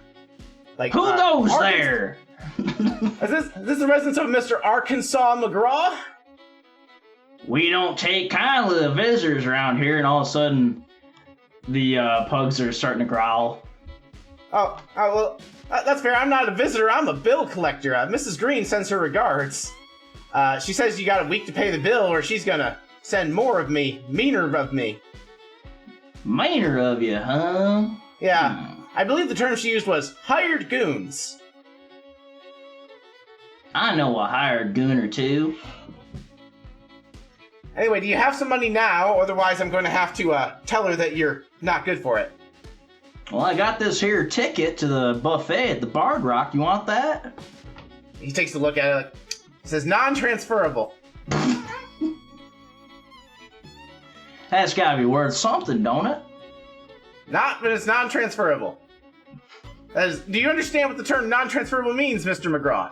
Like, who goes there? Is this the residence of Mr. Arkansas McGraw? We don't take kindly to visitors around here, and all of a sudden, the pugs are starting to growl. well, that's fair. I'm not a visitor. I'm a bill collector. Mrs. Green sends her regards. She says you got a week to pay the bill, or she's gonna send more of me, meaner of me. Meaner of you, huh? Yeah, I believe the term she used was hired goons. I know a hired goon or two. Anyway, do you have some money now? Otherwise, I'm going to have to tell her that you're not good for it. Well, I got this here ticket to the buffet at the Bard Rock. You want that? He takes a look at it. Like, it says non-transferable. That's gotta be worth something, don't it? Not, but it's non-transferable. Do you understand what the term non-transferable means, Mr. McGraw?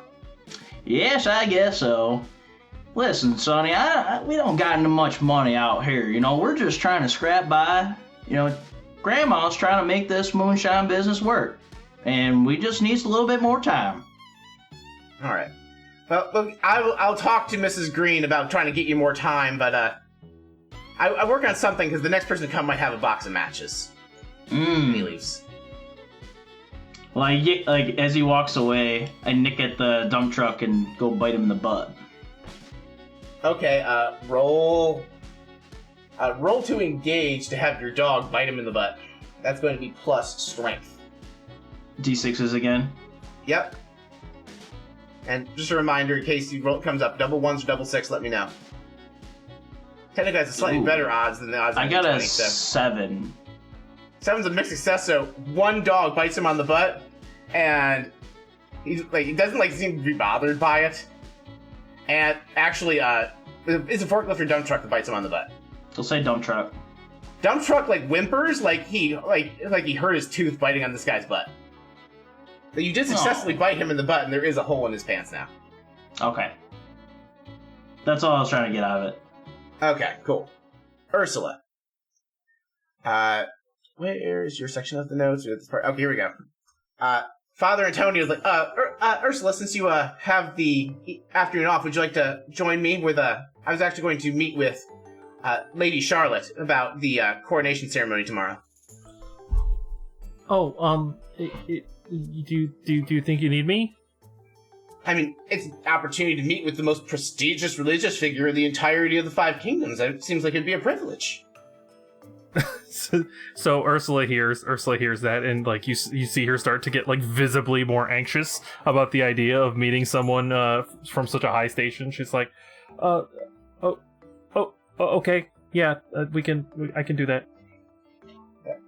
Yes, I guess so. Listen, Sonny, we don't got much money out here, you know. We're just trying to scrap by. You know, Grandma's trying to make this moonshine business work. And we just need a little bit more time. All right. Well, look, I'll talk to Mrs. Green about trying to get you more time, but I work on something because the next person to come might have a box of matches. And he leaves. Like as he walks away, I nick at the dump truck and go bite him in the butt. Okay, roll to engage to have your dog bite him in the butt. That's going to be plus strength. D6s again. Yep. And just a reminder, in case roll comes up, double ones or double six, let me know. Technically, has a slightly better odds than the odds. I got 20, a 7. 7's a mixed success, so one dog bites him on the butt, and he doesn't seem to be bothered by it. And actually, it's a forklift or dump truck that bites him on the butt. They'll say dump truck. Dump truck whimpers like he hurt his tooth biting on this guy's butt. But you did successfully bite him in the butt, and there is a hole in his pants now. Okay. That's all I was trying to get out of it. Okay, cool. Ursula. Where's your section of the notes? This part? Okay, here we go. Father Antonio's like, Ursula, since you have the afternoon off, would you like to join me with I was actually going to meet with Lady Charlotte about the coronation ceremony tomorrow. Oh, do you think you need me? I mean, it's an opportunity to meet with the most prestigious religious figure in the entirety of the Five Kingdoms. It seems like it'd be a privilege. So Ursula hears that, and you see her start to get visibly more anxious about the idea of meeting someone from such a high station. She's like, okay, yeah, I can do that.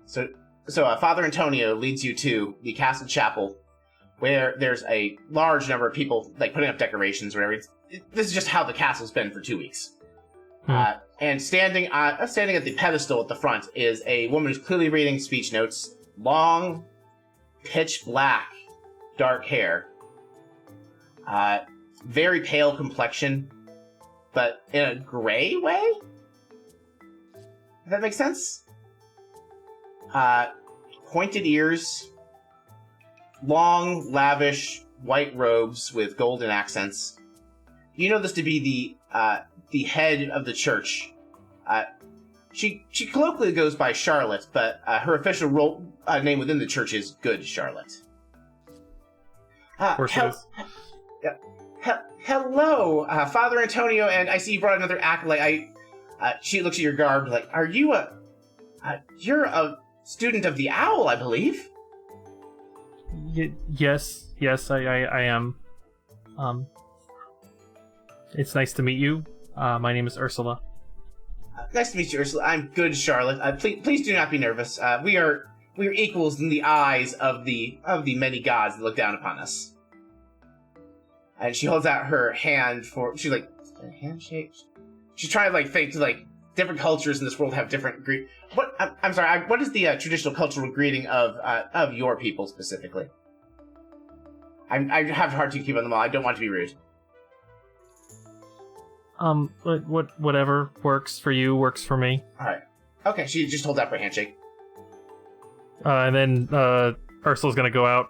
So Father Antonio leads you to the castle chapel, where there's a large number of people putting up decorations or whatever. This is just how the castle's been for 2 weeks. And standing at the pedestal at the front is a woman who's clearly reading speech notes. Long, pitch black, dark hair. Very pale complexion, but in a gray way? Does that make sense? Pointed ears. Long, lavish, white robes with golden accents. You know this to be the head of the church. She colloquially goes by Charlotte, but her official name within the church is Good Charlotte. Of course it is. Hello, Father Antonio, and I see you brought another acolyte. She looks at your garb like, are you you're a student of the Owl, I believe? Yes, I am. It's nice to meet you. My name is Ursula. Nice to meet you, Ursula. I'm Good Charlotte. Please do not be nervous. We are equals in the eyes of the many gods that look down upon us. And she holds out her hand she's like, a handshake? She's trying to think to different cultures in this world have different I'm sorry, what is the traditional cultural greeting of your people specifically? I have a hard time keeping them all. I don't want to be rude. Whatever works for you works for me. Alright. Okay, she just holds out her handshake. And then Ursula's gonna go out.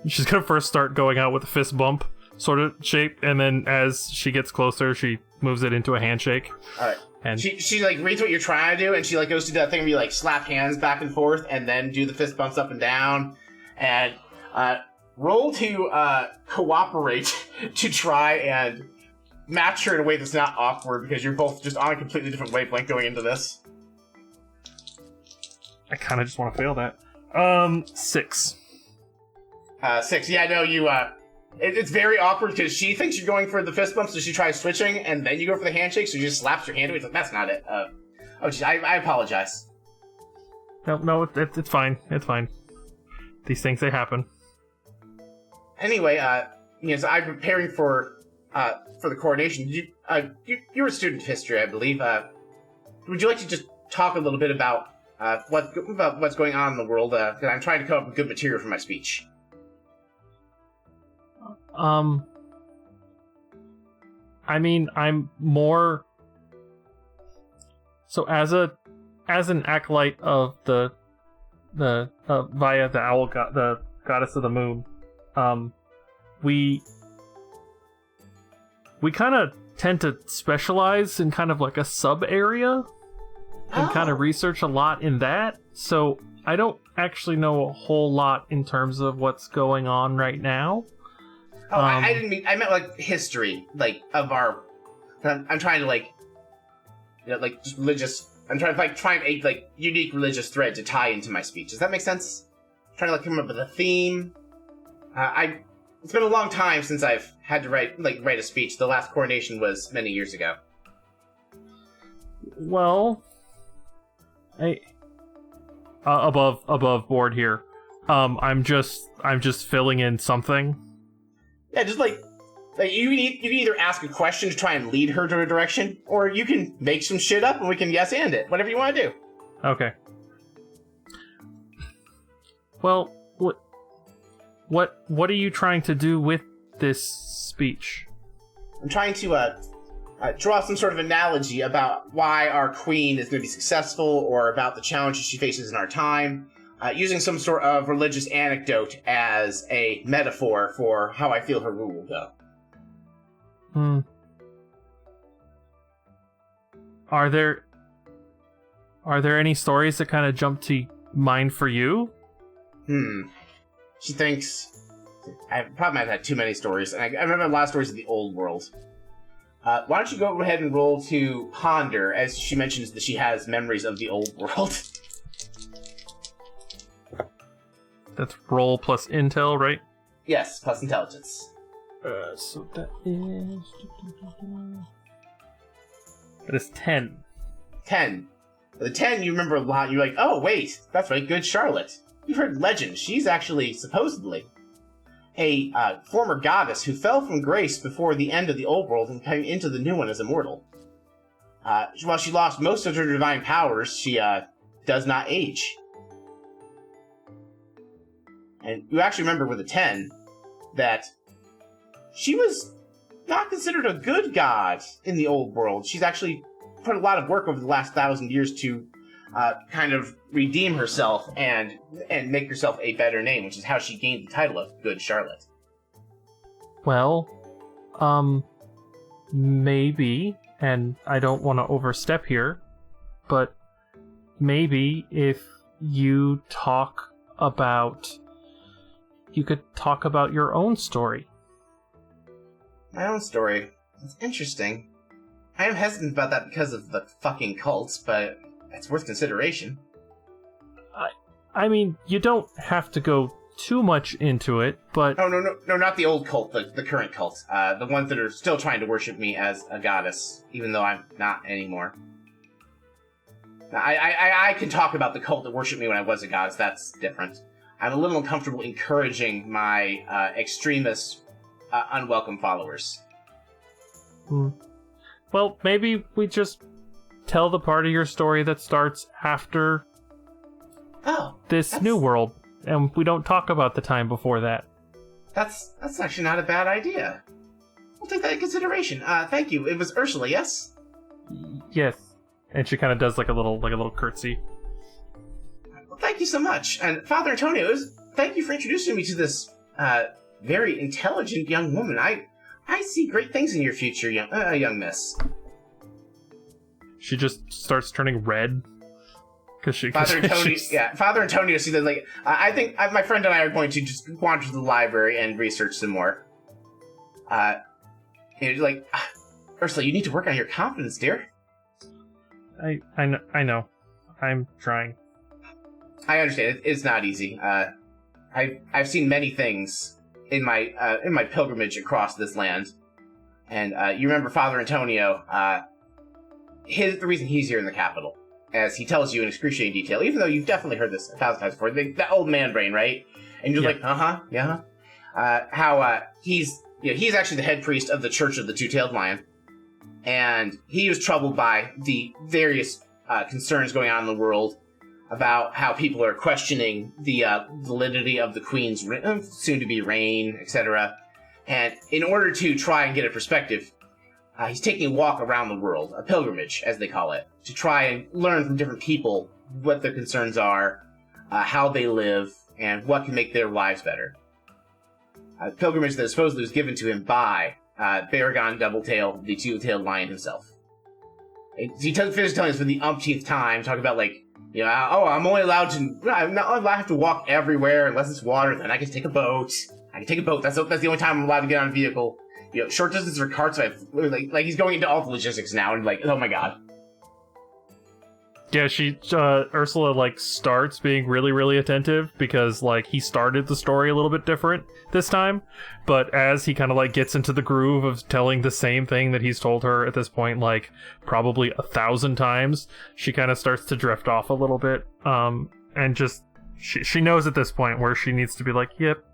She's gonna first start going out with a fist bump sort of shape, and then as she gets closer, she moves it into a handshake. Alright. And she reads what you're trying to do, and she goes to do that thing where you slap hands back and forth, and then do the fist bumps up and down. And roll to cooperate to try and match her in a way that's not awkward, because you're both just on a completely different wavelength going into this. I kind of just want to fail that. 6. 6. Yeah, no, you. It's very awkward because she thinks you're going for the fist bump, so she tries switching, and then you go for the handshake, so she just slaps your hand away. It's like, that's not it. Oh, geez, I apologize. No, it's fine. It's fine. These things, they happen. Anyway, so I'm preparing for the coronation. You're a student of history, I believe. Would you like to just talk a little bit about what's going on in the world? Because I'm trying to come up with good material for my speech. I mean, I'm more so as an acolyte of the Via, the owl the goddess of the moon. We kind of tend to specialize in kind of like a sub area and kind of research a lot in that. So I don't actually know a whole lot in terms of what's going on right now. Oh, I didn't mean. I meant like history, like of our. I'm trying to like just religious. I'm trying to find a unique religious thread to tie into my speech. Does that make sense? I'm trying to come up with a theme. It's been a long time since I've had to write a speech. The last coronation was many years ago. Well, above board here. I'm just filling in something. Yeah, just you can either ask a question to try and lead her to a direction, or you can make some shit up and we can yes and it. Whatever you want to do. Okay. Well, what are you trying to do with this speech? I'm trying to draw some sort of analogy about why our queen is going to be successful, or about the challenges she faces in our time, using some sort of religious anecdote as a metaphor for how I feel her rule will go. Are there any stories that kind of jump to mind for you? She thinks... I probably might have had too many stories, and I remember a lot of stories of the old world. Why don't you go ahead and roll to ponder, as she mentions that she has memories of the old world. That's roll plus intel, right? Yes, plus intelligence. So that is 10. 10. The 10, you remember a lot. You're like, oh, wait, that's right, good Charlotte. You've heard legend. She's actually, supposedly, a former goddess who fell from grace before the end of the old world and came into the new one as immortal. While she lost most of her divine powers, she does not age. And you actually remember with a 10 that she was not considered a good god in the old world. She's actually put a lot of work over the last 1,000 years to kind of redeem herself and make herself a better name, which is how she gained the title of Good Charlotte. Well, maybe, and I don't want to overstep here, but maybe if you could talk about your own story. My own story? That's interesting. I am hesitant about that because of the fucking cults, but it's worth consideration. I mean, you don't have to go too much into it, but... Oh, no, not the old cult, the current cult. The ones that are still trying to worship me as a goddess, even though I'm not anymore. I can talk about the cult that worshipped me when I was a goddess, that's different. I'm a little uncomfortable encouraging my extremist, unwelcome followers. Well, maybe we just tell the part of your story that starts after this new world, and we don't talk about the time before that. That's actually not a bad idea. I'll take that in consideration. Thank you. It was Ursula, yes? Yes. And she kind of does like a little curtsy. Well, thank you so much. And Father Antonio, thank you for introducing me to this very intelligent young woman. I see great things in your future, young miss. She just starts turning red, Father Antonio, Father Antonio sees that, like, I think my friend and I are going to just wander to the library and research some more. Like, Ursula, you need to work on your confidence, dear. I know. I'm trying. I understand. It's not easy. I've seen many things in my pilgrimage across this land, and you remember Father Antonio. The reason he's here in the capital, as he tells you in excruciating detail, even though you've definitely heard this 1,000 times before, that old man brain, right? And you're like, yeah. How he's actually the head priest of the Church of the Two-Tailed Lion, and he was troubled by the various concerns going on in the world about how people are questioning the validity of the Queen's soon-to-be reign, etc. And in order to try and get a perspective, he's taking a walk around the world, a pilgrimage, as they call it, to try and learn from different people what their concerns are, how they live, and what can make their lives better. A pilgrimage that supposedly was given to him by Baragon Doubletail, the two-tailed lion himself. He finishes telling us for the umpteenth time, talking about, like, I'm only allowed to, I'm not allowed to have to walk everywhere unless it's water, then I can take a boat. That's the only time I'm allowed to get on a vehicle. Short distance for carts, like he's going into all the logistics now, and like, oh my god. Yeah, Ursula, like, starts being really, really attentive because, like, he started the story a little bit different this time, but as he kind of, like, gets into the groove of telling the same thing that he's told her at this point, like, probably 1,000 times, she kind of starts to drift off a little bit, and just, she knows at this point where she needs to be like, yep,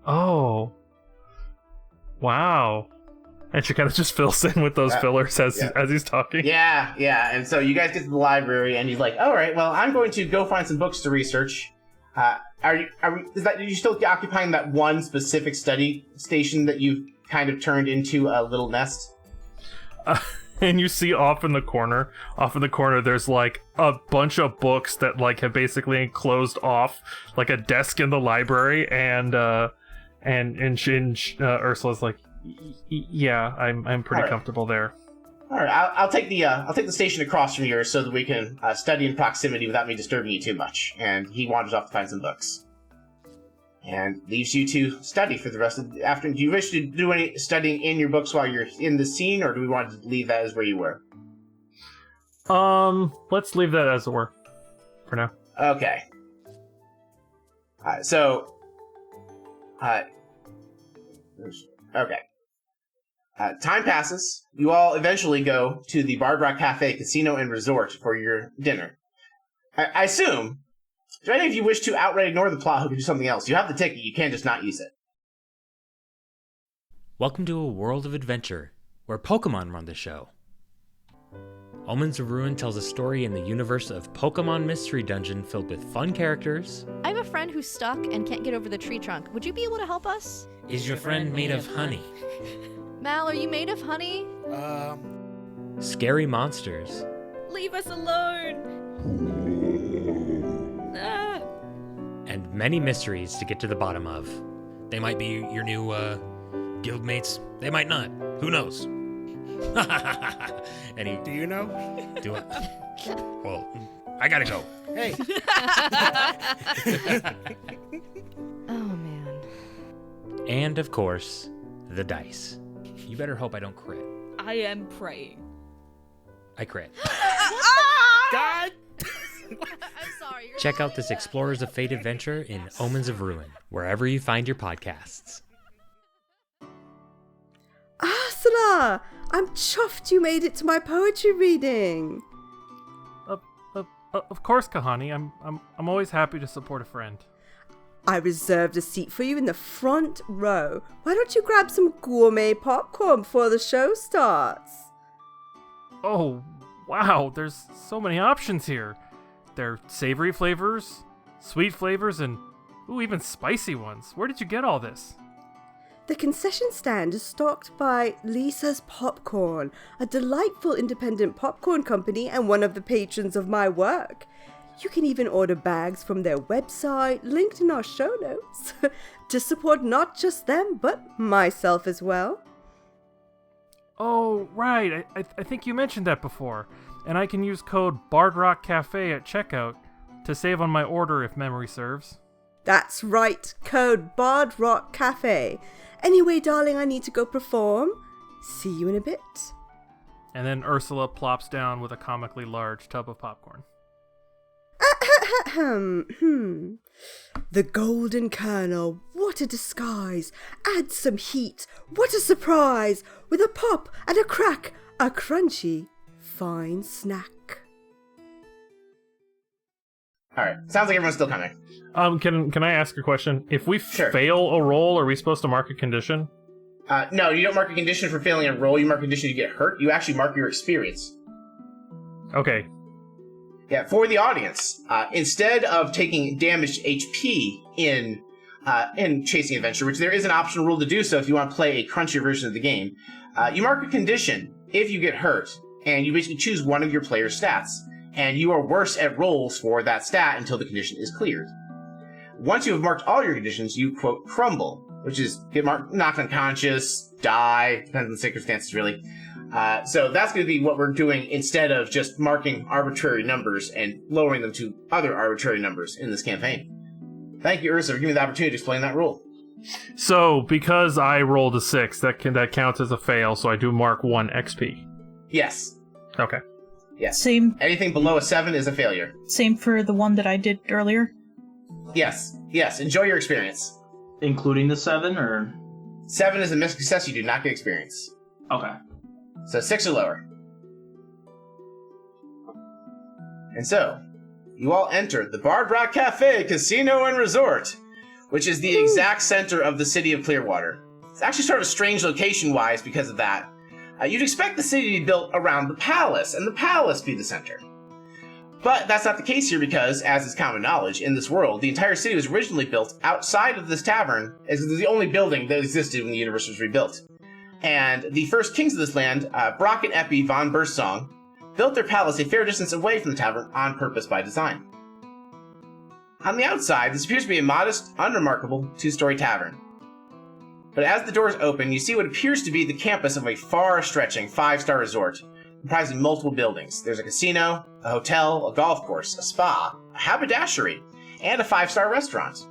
oh, wow. And she kind of just fills in with those fillers as he's talking. Yeah. And so you guys get to the library, and he's like, "All right, well, I'm going to go find some books to research." Are you still occupying that one specific study station that you've kind of turned into a little nest? And you see off in the corner, there's like a bunch of books that like have basically enclosed off like a desk in the library, and Ursula's like, yeah, I'm pretty comfortable there. All right, I'll take the station across from yours so that we can study in proximity without me disturbing you too much. And he wanders off to find some books, and leaves you to study for the rest of the afternoon. Do you wish to do any studying in your books while you're in the scene, or do we want to leave that as where you were? Let's leave that as it were for now. Okay. Okay. Time passes. You all eventually go to the Bard Rock Cafe, Casino, and Resort for your dinner. I assume, if any of you wish to outright ignore the plot, who can do something else, you have the ticket, you can't just not use it. Welcome to a world of adventure, where Pokemon run the show. Omens of Ruin tells a story in the universe of Pokemon Mystery Dungeon filled with fun characters. I have a friend who's stuck and can't get over the tree trunk. Would you be able to help us? Is your friend made of honey? Mal, are you made of honey? Scary monsters. Leave us alone! Ah. And many mysteries to get to the bottom of. They might be your new, guildmates. They might not. Who knows? Do you know? Do I? Well, I gotta go. Hey! Oh, man. And, of course, the dice. You better hope I don't crit. I am praying. I crit. God! I'm sorry. Check out this Explorers of Fate adventure in Omens of Ruin, wherever you find your podcasts. Ursula! I'm chuffed you made it to my poetry reading. Of course, Kahani. I'm always happy to support a friend. I reserved a seat for you in the front row. Why don't you grab some gourmet popcorn before the show starts? Oh, wow, there's so many options here. There are savory flavors, sweet flavors, and even spicy ones. Where did you get all this? The concession stand is stocked by Lisa's Popcorn, a delightful independent popcorn company and one of the patrons of my work. You can even order bags from their website, linked in our show notes, to support not just them, but myself as well. Oh, right. I think you mentioned that before. And I can use code BardRockCafe at checkout to save on my order if memory serves. That's right, code Bard Rock Cafe. Anyway, darling, I need to go perform. See you in a bit. And then Ursula plops down with a comically large tub of popcorn. The golden kernel, what a disguise. Add some heat, what a surprise. With a pop and a crack, a crunchy, fine snack. Alright, sounds like everyone's still coming. Can I ask a question? If we Sure. fail a roll, are we supposed to mark a condition? No, you don't mark a condition for failing a roll, you mark a condition you get hurt. You actually mark your experience. Okay. Yeah, for the audience, instead of taking damaged HP in Chasing Adventure, which there is an optional rule to do so if you want to play a crunchier version of the game, you mark a condition if you get hurt, and you basically choose one of your player's stats, and you are worse at rolls for that stat until the condition is cleared. Once you have marked all your conditions, you, quote, crumble, which is get marked, knocked unconscious, die, depends on the circumstances, really. So that's going to be what we're doing instead of just marking arbitrary numbers and lowering them to other arbitrary numbers in this campaign. Thank you, Ursa, for giving me the opportunity to explain that rule. So, because I rolled a 6, that counts as a fail, so I do mark 1 XP. Yes. Okay. Yes. Same. Anything below a 7 is a failure. Same for the one that I did earlier. Yes. Yes. Enjoy your experience. Including the 7, or? 7 is a missed success. You do not get experience. Okay. So 6 or lower. And so, you all enter the Bard Rock Cafe, Casino and Resort, which is the exact center of the city of Clearwater. It's actually sort of strange location-wise because of that. You'd expect the city to be built around the palace, and the palace be the center. But that's not the case here because, as is common knowledge, in this world, the entire city was originally built outside of this tavern, as it was the only building that existed when the universe was rebuilt. And the first kings of this land, Brock and Epi von Bursong, built their palace a fair distance away from the tavern on purpose by design. On the outside, this appears to be a modest, unremarkable, two-story tavern. But as the doors open, you see what appears to be the campus of a far-stretching 5-star resort, comprising multiple buildings. There's a casino, a hotel, a golf course, a spa, a haberdashery, and a 5-star restaurant.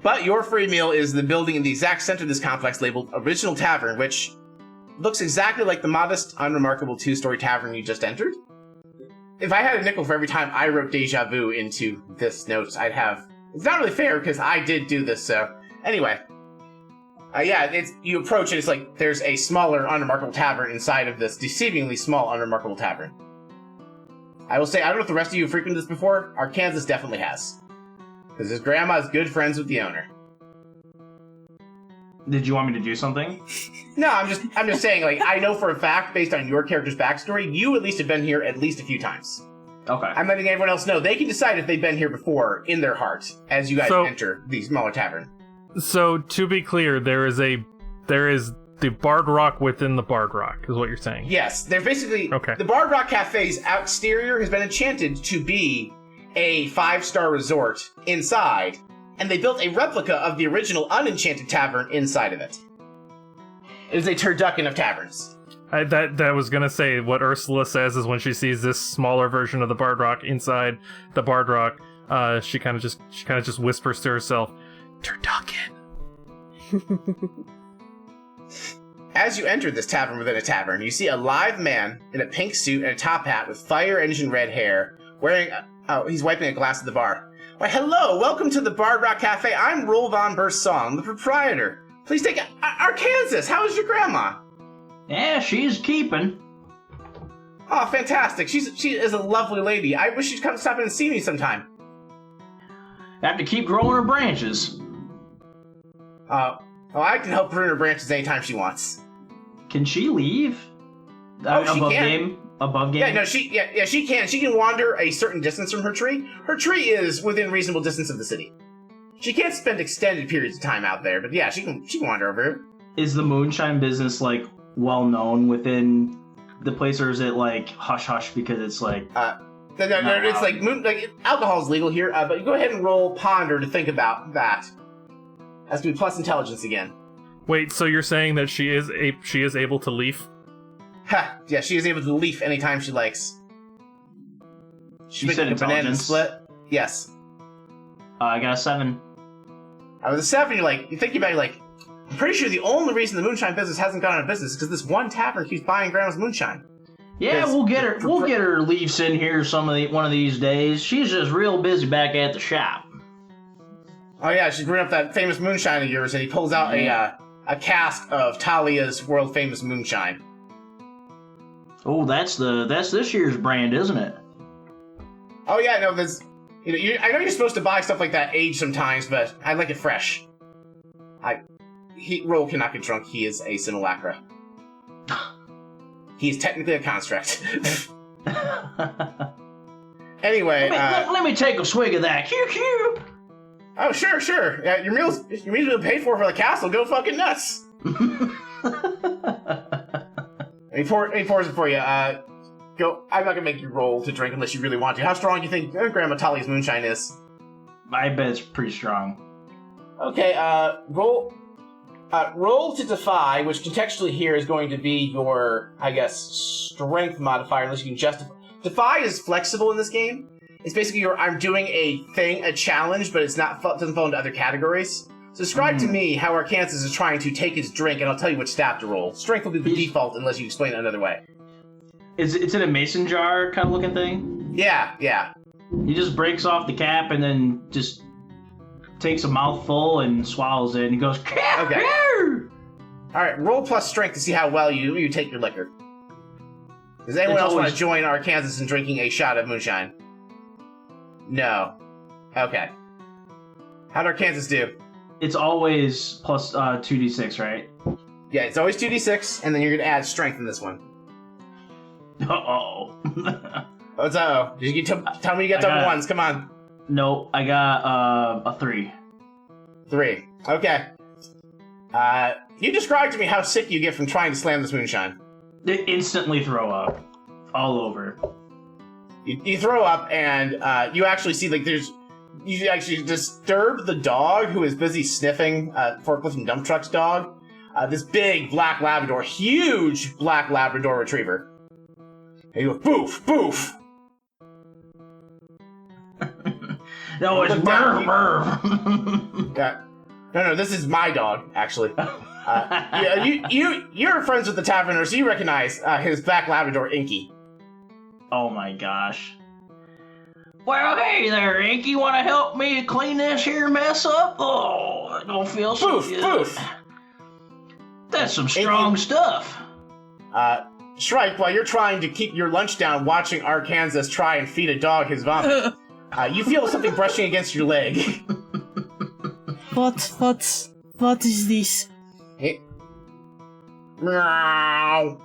But your free meal is the building in the exact center of this complex labeled Original Tavern, which looks exactly like the modest, unremarkable 2-story tavern you just entered. If I had a nickel for every time I wrote deja vu into this note, I'd have... It's not really fair because I did do this, so... Anyway. You approach and it's like there's a smaller, unremarkable tavern inside of this deceivingly small, unremarkable tavern. I will say, I don't know if the rest of you have frequented this before. Arkansas definitely has. Because his grandma is good friends with the owner. Did you want me to do something? No, I'm just saying, like, I know for a fact, based on your character's backstory, you at least have been here at least a few times. Okay. I'm letting everyone else know. They can decide if they've been here before in their heart as you guys enter the smaller tavern. So, to be clear, there is the Bard Rock within the Bard Rock, is what you're saying. Yes, they're basically... Okay. The Bard Rock Cafe's exterior has been enchanted to be a 5-star resort inside, and they built a replica of the original unenchanted tavern inside of it. It is a turducken of taverns. That was gonna say what Ursula says is when she sees this smaller version of the Bard Rock inside the Bard Rock, she kind of just whispers to herself, "Turducken." As you enter this tavern within a tavern, you see a live man in a pink suit and a top hat with fire engine red hair, wearing he's wiping a glass at the bar. Why, hello, welcome to the Bard Rock Cafe. I'm Roll Von Bursong, the proprietor. Please take Arkansas. How is your grandma? Yeah, she's keeping. Oh, fantastic. She is a lovely lady. I wish she'd come stop in and see me sometime. Have to keep growing her branches. I can help prune her branches anytime she wants. Can she leave? She above can. Above game? Yeah, no, she can. She can wander a certain distance from her tree. Her tree is within reasonable distance of the city. She can't spend extended periods of time out there, but yeah, she can wander over here. Is the moonshine business, like, well known within the place, or is it, like, hush-hush because it's, like... No, it's like alcohol is legal here, but you go ahead and roll Ponder to think about that. That's going to be plus intelligence again. Wait, so you're saying that she is able to leaf? Ha! Yeah, she is able to leaf anytime she likes. She's You said making a banana intelligence. split. Yes. I got a 7. With a 7, you think about it, I'm pretty sure the only reason the moonshine business hasn't gone out of business is because this one tavern keeps buying Grandma's moonshine. Yeah, Yes. we'll get her. We'll get her leaves in here one of these days. She's just real busy back at the shop. Oh yeah, she's brewing up that famous moonshine of yours, and he pulls out a cask of Talia's world famous moonshine. Oh, that's this year's brand, isn't it? Oh yeah, no, there's. I know you're supposed to buy stuff like that aged sometimes, but I like it fresh. Roll cannot get drunk. He is a simulacra. He is technically a construct. Anyway, let me take a swig of that. Q. Oh, sure. Your meal's been paid for the castle. Go fucking nuts. He pours it for you. Go. I'm not gonna make you roll to drink unless you really want to. How strong do you think Grandma Talia's moonshine is? I bet it's pretty strong. Okay. Roll to defy, which contextually here is going to be your, I guess, strength modifier, unless you can justify. Defy is flexible in this game. It's basically I'm doing a challenge, but doesn't fall into other categories. So describe to me how Arkansas is trying to take his drink, and I'll tell you which stat to roll. Strength will be the default unless you explain it another way. It's in a mason jar kind of looking thing? Yeah. He just breaks off the cap and then just takes a mouthful and swallows it, and he goes, Okay. Alright, roll plus strength to see how well you take your liquor. Does anyone else want to join Arkansas in drinking a shot of moonshine? No. Okay. How'd Arkansas do? It's always plus 2d6, right? Yeah, it's always 2d6, and then you're going to add strength in this one. Uh-oh. What's uh-oh? You tell me you got double ones, come on. Nope, I got a 3. 3. Okay. You described to me how sick you get from trying to slam this moonshine. They instantly throw up. All over. You throw up, and you actually see, you actually disturb the dog who is busy sniffing Forklift and Dump Truck's dog. This big black Labrador, huge black Labrador retriever. And you go, boof, boof. No, it's burr, burr. No, this is my dog, actually. You're friends with the taverner, so you recognize his black Labrador, Inky. Oh my gosh. Well, hey there, Inky. Want to help me clean this here mess up? Oh, I don't feel so good. Boof. That's some strong stuff. Shrike, while you're trying to keep your lunch down watching Arkansas try and feed a dog his vomit, you feel something brushing against your leg. What is this? Meow.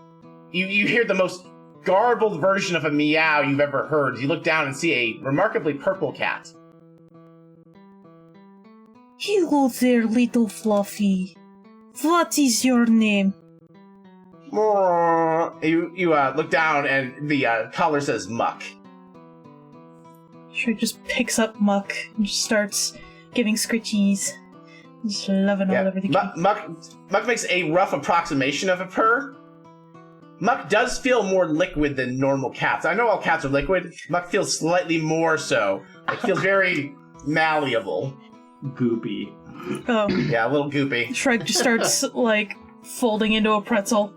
You hear the most garbled version of a meow you've ever heard. You look down and see a remarkably purple cat. Hello there, little Fluffy. What is your name? You look down and the collar says Muck. Shrek just picks up Muck and just starts giving scritchies. Just loving all over the cat. Muck makes a rough approximation of a purr. Muck does feel more liquid than normal cats. I know all cats are liquid. Muck feels slightly more so. It feels very malleable. Goopy. Oh. Yeah, a little goopy. Shrek just starts, folding into a pretzel.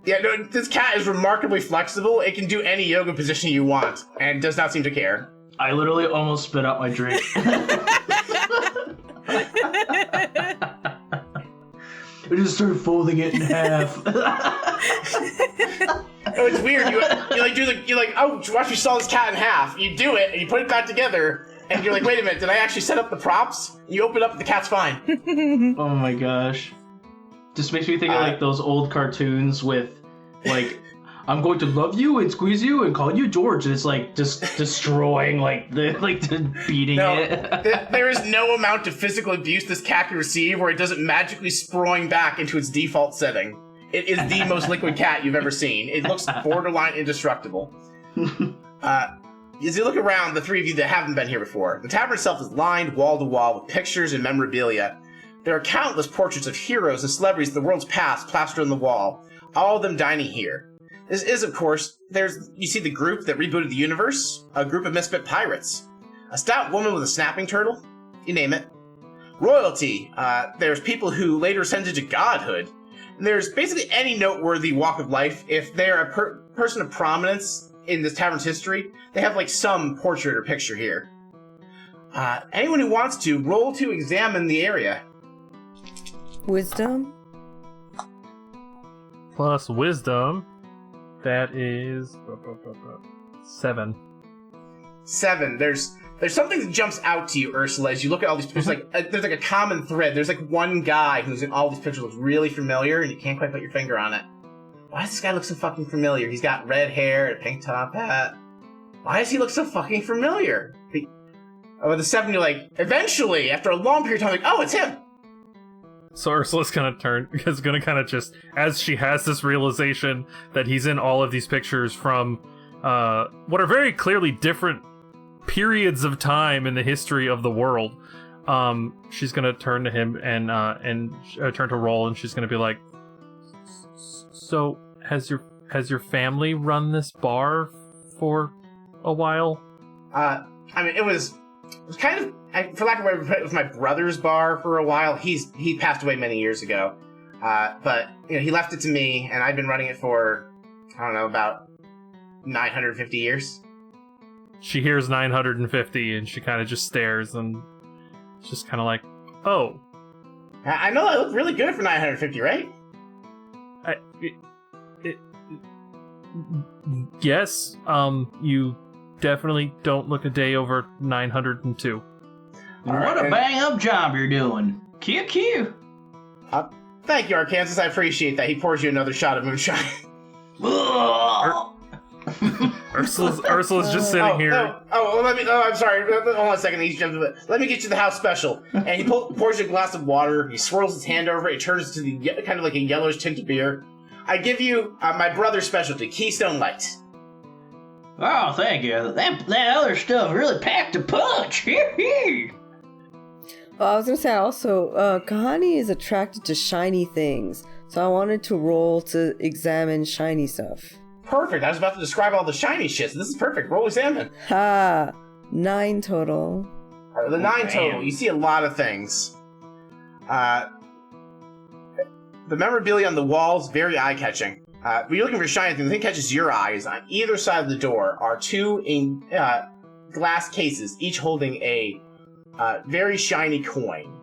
Yeah, no, this cat is remarkably flexible. It can do any yoga position you want, and does not seem to care. I literally almost spit out my drink. I just started folding it in half. Oh, it's weird. Watch me saw this cat in half. You do it, and you put it back together, and you're like, wait a minute, did I actually set up the props? And you open it up, and the cat's fine. Oh my gosh. Just makes me think of those old cartoons with I'm going to love you and squeeze you and call you George, and it's just destroying beating it. There is no amount of physical abuse this cat can receive where it doesn't magically sproing back into its default setting. It is the most liquid cat you've ever seen. It looks borderline indestructible. As you look around, the three of you that haven't been here before, the tavern itself is lined wall to wall with pictures and memorabilia. There are countless portraits of heroes and celebrities of the world's past plastered on the wall, all of them dining here. This is, of course, you see the group that rebooted the universe, a group of misfit pirates. A stout woman with a snapping turtle, you name it. Royalty, there's people who later ascended to godhood. And there's basically any noteworthy walk of life. If they're a person of prominence in this tavern's history, they have like some portrait or picture here. Anyone who wants to, roll to examine the area. Wisdom? Plus wisdom. That is 7. 7. There's something that jumps out to you, Ursula, as you look at all these pictures. There's like a common thread. There's like one guy who's in all these pictures looks really familiar, and you can't quite put your finger on it. Why does this guy look so fucking familiar? He's got red hair and a pink top hat. Why does he look so fucking familiar? With the 7, you're like, eventually, after a long period of time, like, oh, it's him! So Ursula's gonna kind of just, as she has this realization that he's in all of these pictures from what are very clearly different periods of time in the history of the world, she's gonna turn to him and turn to Roll, and she's gonna be like, "So has your family run this bar for a while?" I mean, it was kind of, for lack of a way to put it, was my brother's bar for a while. He passed away many years ago, but he left it to me, and I've been running it for, I don't know, about 950 years. She hears 950, and she kind of just stares, and it's just kind of like, oh. I know I look really good for 950, right? Yes, you definitely don't look a day over 902. What a bang-up job you're doing. Q. Thank you, Arkansas. I appreciate that. He pours you another shot of moonshine. Ursula's just sitting here. I'm sorry. Hold on a second. Let me get you the house special. And he pours you a glass of water. He swirls his hand over it. It turns into kind of like a yellowish tint of beer. I give you my brother's specialty, Keystone Light. Oh, thank you. That other stuff really packed a punch. Well, I was going to say also, Kahani is attracted to shiny things, so I wanted to roll to examine shiny stuff. Perfect. I was about to describe all the shiny shit, so this is perfect. Roll examine. 9 total. The 9 total. You see a lot of things. The memorabilia on the walls, very eye-catching. When you're looking for shiny things, the thing that catches your eyes on either side of the door are 2 glass cases, each holding a very shiny coin.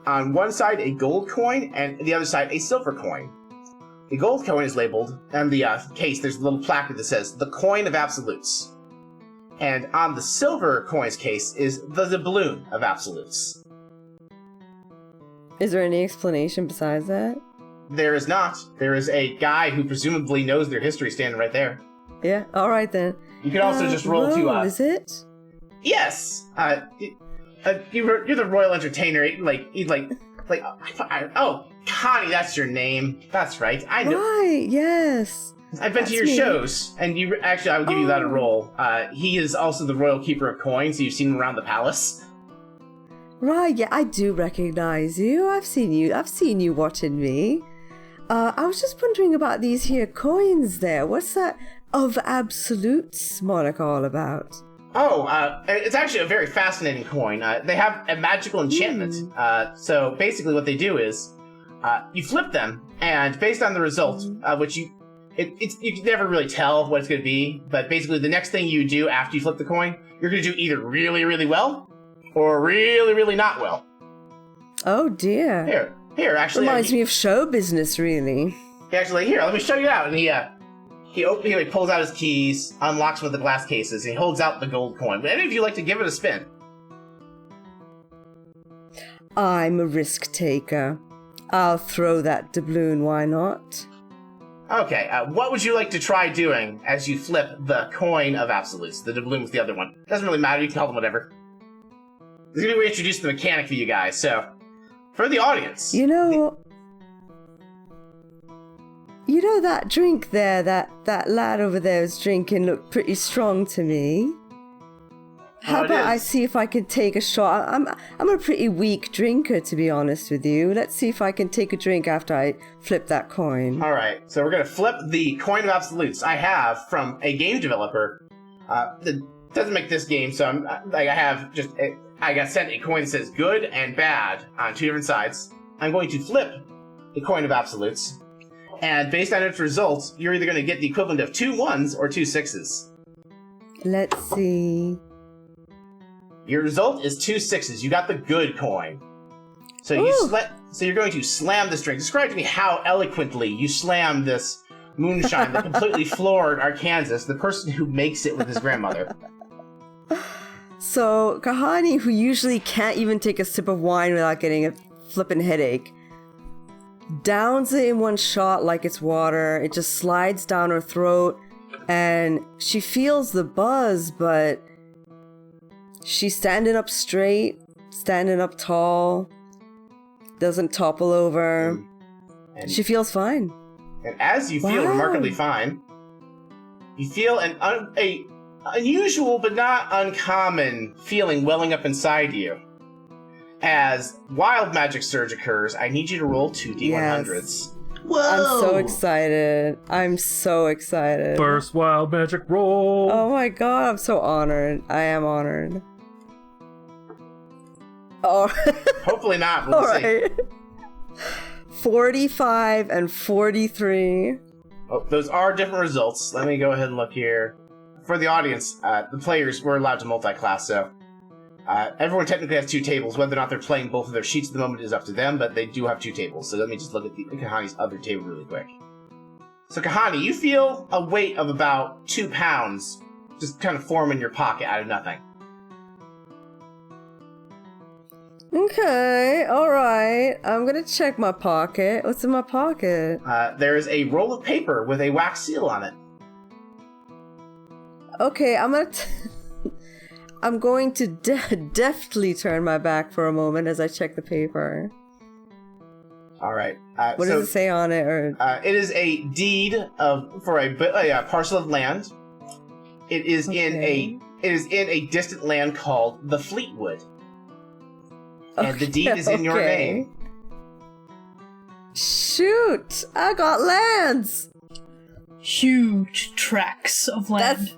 On one side, a gold coin, and the other side, a silver coin. The gold coin is labeled, and the case, there's a little placard that says, "The Coin of Absolutes." And on the silver coin's case is the doubloon of Absolutes. Is there any explanation besides that? There is not. There is a guy who presumably knows their history standing right there. Yeah, alright then. You can also just roll to... is it? Yes! You're the royal entertainer. Oh, Connie, that's your name. That's right. I know. Right, yes. I've been to your shows, and I will give you that a roll. He is also the royal keeper of coins, so you've seen him around the palace. Right, yeah, I do recognize you. I've seen you watching me. I was just wondering about these here coins there. What's that of absolutes monarch all about? Oh, it's actually a very fascinating coin. They have a magical enchantment. So basically what they do is, you flip them, and based on the result, which you can never really tell what it's going to be, but basically the next thing you do after you flip the coin, you're going to do either really, really well, or really, really not well. Oh dear. Here, actually. Reminds me of show business, really. Actually, here, let me show you out. And he pulls out his keys, unlocks one of the glass cases, and he holds out the gold coin. Would any of you like to give it a spin? I'm a risk taker. I'll throw that doubloon, why not? Okay, what would you like to try doing as you flip the coin of absolutes? The doubloon was the other one. Doesn't really matter, you can call them whatever. This is going to be introduce the mechanic for you guys, so... For the audience... You know that drink there, that lad over there is drinking looked pretty strong to me. How it about I is. see if I can take a shot? I'm a pretty weak drinker, to be honest with you. Let's see if I can take a drink after I flip that coin. All right, so we're gonna flip the coin of absolutes I have from a game developer. That doesn't make this game, so I got sent a coin that says good and bad on 2 different sides. I'm going to flip the coin of absolutes, and based on its results, you're either going to get the equivalent of 2 1s or 2 6s. Let's see. Your result is 2 6s. You got the good coin. So you're going to slam this drink. Describe to me how eloquently you slam this moonshine that completely floored Arkansas, the person who makes it with his grandmother. So, Kahani, who usually can't even take a sip of wine without getting a flippin' headache, downs it in one shot like it's water. It just slides down her throat, and she feels the buzz, but she's standing up straight, standing up tall, doesn't topple over. And She feels fine. And as you feel Wow. remarkably fine, you feel a unusual but not uncommon feeling welling up inside you. As Wild Magic Surge occurs, I need you to roll 2d100s. Whoa! I'm so excited. I'm so excited. First wild magic roll. Oh my god, I'm so honored. I am honored. Oh, Hopefully not, we'll all see. right. 45 and 43. Oh, those are different results. Let me go ahead and look here. For the audience, the players were allowed to multi-class, so everyone technically has 2 tables. Whether or not they're playing both of their sheets at the moment is up to them, but they do have 2 tables. So let me just look at Kahani's other table really quick. So Kahani, you feel a weight of about 2 pounds just kind of form in your pocket out of nothing. Okay, alright. I'm gonna check my pocket. What's in my pocket? There is a roll of paper with a wax seal on it. Okay, I'm going to deftly turn my back for a moment as I check the paper. All right. What does it say on it? Or It is a deed for a parcel of land. It is in a distant land called the Fleetwood, and the deed is in your name. Shoot! I got lands. Huge tracts of land.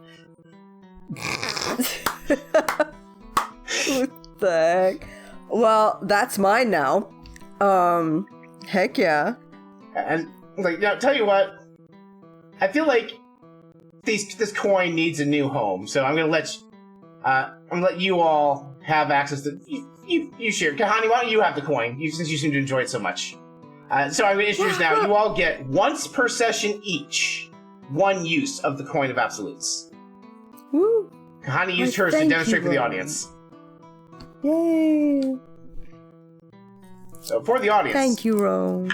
What the heck? Well, that's mine now. Heck yeah. And tell you what, I feel like this coin needs a new home. So I'm gonna let you all have access to you share. Kahani, why don't you have the coin? Since you seem to enjoy it so much. So I'm gonna introduce now. You all get once per session each 1 use of the coin of absolutes. Woo! Kahani used hers to Thank demonstrate you, for the Ron. audience. Yay! So for the audience, Thank you, Rome.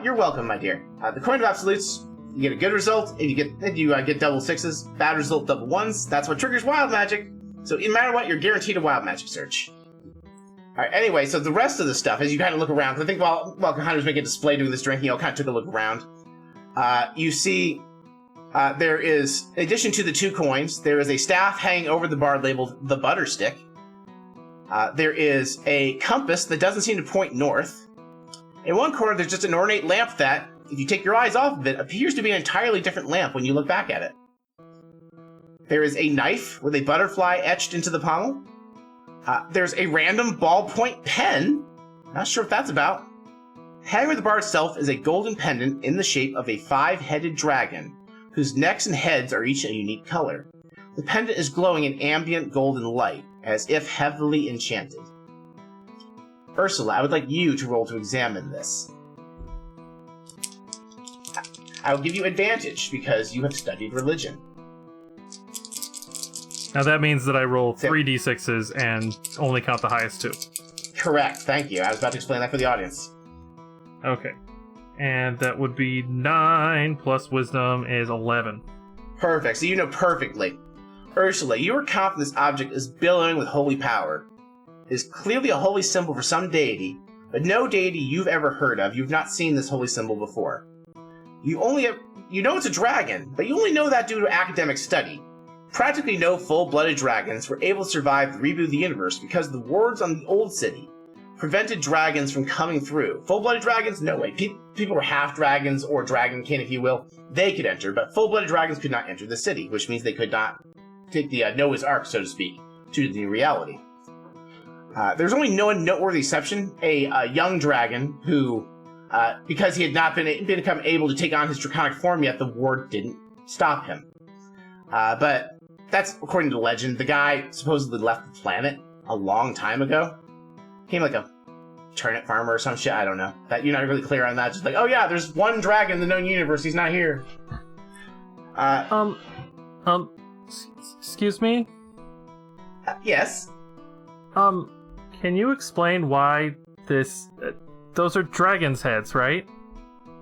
you're welcome, my dear. The coin of absolutes. You get a good result if you get double 6s. Bad result, double 1s. That's what triggers wild magic. So no matter what, you're guaranteed a wild magic search. All right. Anyway, so the rest of the stuff, as you kind of look around, 'cause I think while Kahani was making a display doing this drinking, you all kind of took a look around. You see, there is, in addition to the 2 coins, there is a staff hanging over the bar labeled the Butter Stick. There is a compass that doesn't seem to point north. In one corner, there's just an ornate lamp that, if you take your eyes off of it, appears to be an entirely different lamp when you look back at it. There is a knife with a butterfly etched into the pommel. There's a random ballpoint pen. Not sure what that's about. Hanging over the bar itself is a golden pendant in the shape of a 5-headed dragon, whose necks and heads are each a unique color. The pendant is glowing in ambient golden light, as if heavily enchanted. Ursula, I would like you to roll to examine this. I will give you advantage because you have studied religion. Now that means that I roll 3d6s and only count the highest 2. Correct, thank you. I was about to explain that for the audience. Okay. And that would be 9 plus wisdom is 11. Perfect, so you know perfectly. Ursula, you are confident this object is billowing with holy power. It is clearly a holy symbol for some deity, but no deity you've ever heard of. You've not seen this holy symbol before. You know it's a dragon, but you only know that due to academic study. practically no full-blooded dragons were able to survive the reboot of the universe because the wards on the old city prevented dragons from coming through. Full-blooded dragons, no way. People were half dragons or dragonkin, if you will. They could enter, but full-blooded dragons could not enter the city, which means they could not take the Noah's Ark, so to speak, to the new reality. There's only one noteworthy exception, a young dragon who, because he had not become able to take on his draconic form yet, the ward didn't stop him. But that's according to legend. The guy supposedly left the planet a long time ago. Became like a turnip farmer or some shit, I don't know. That you're not really clear on that. Just like, oh yeah, there's one dragon in the known universe, he's not here. Excuse me? Yes? Can you explain why this... those are dragon's heads, right?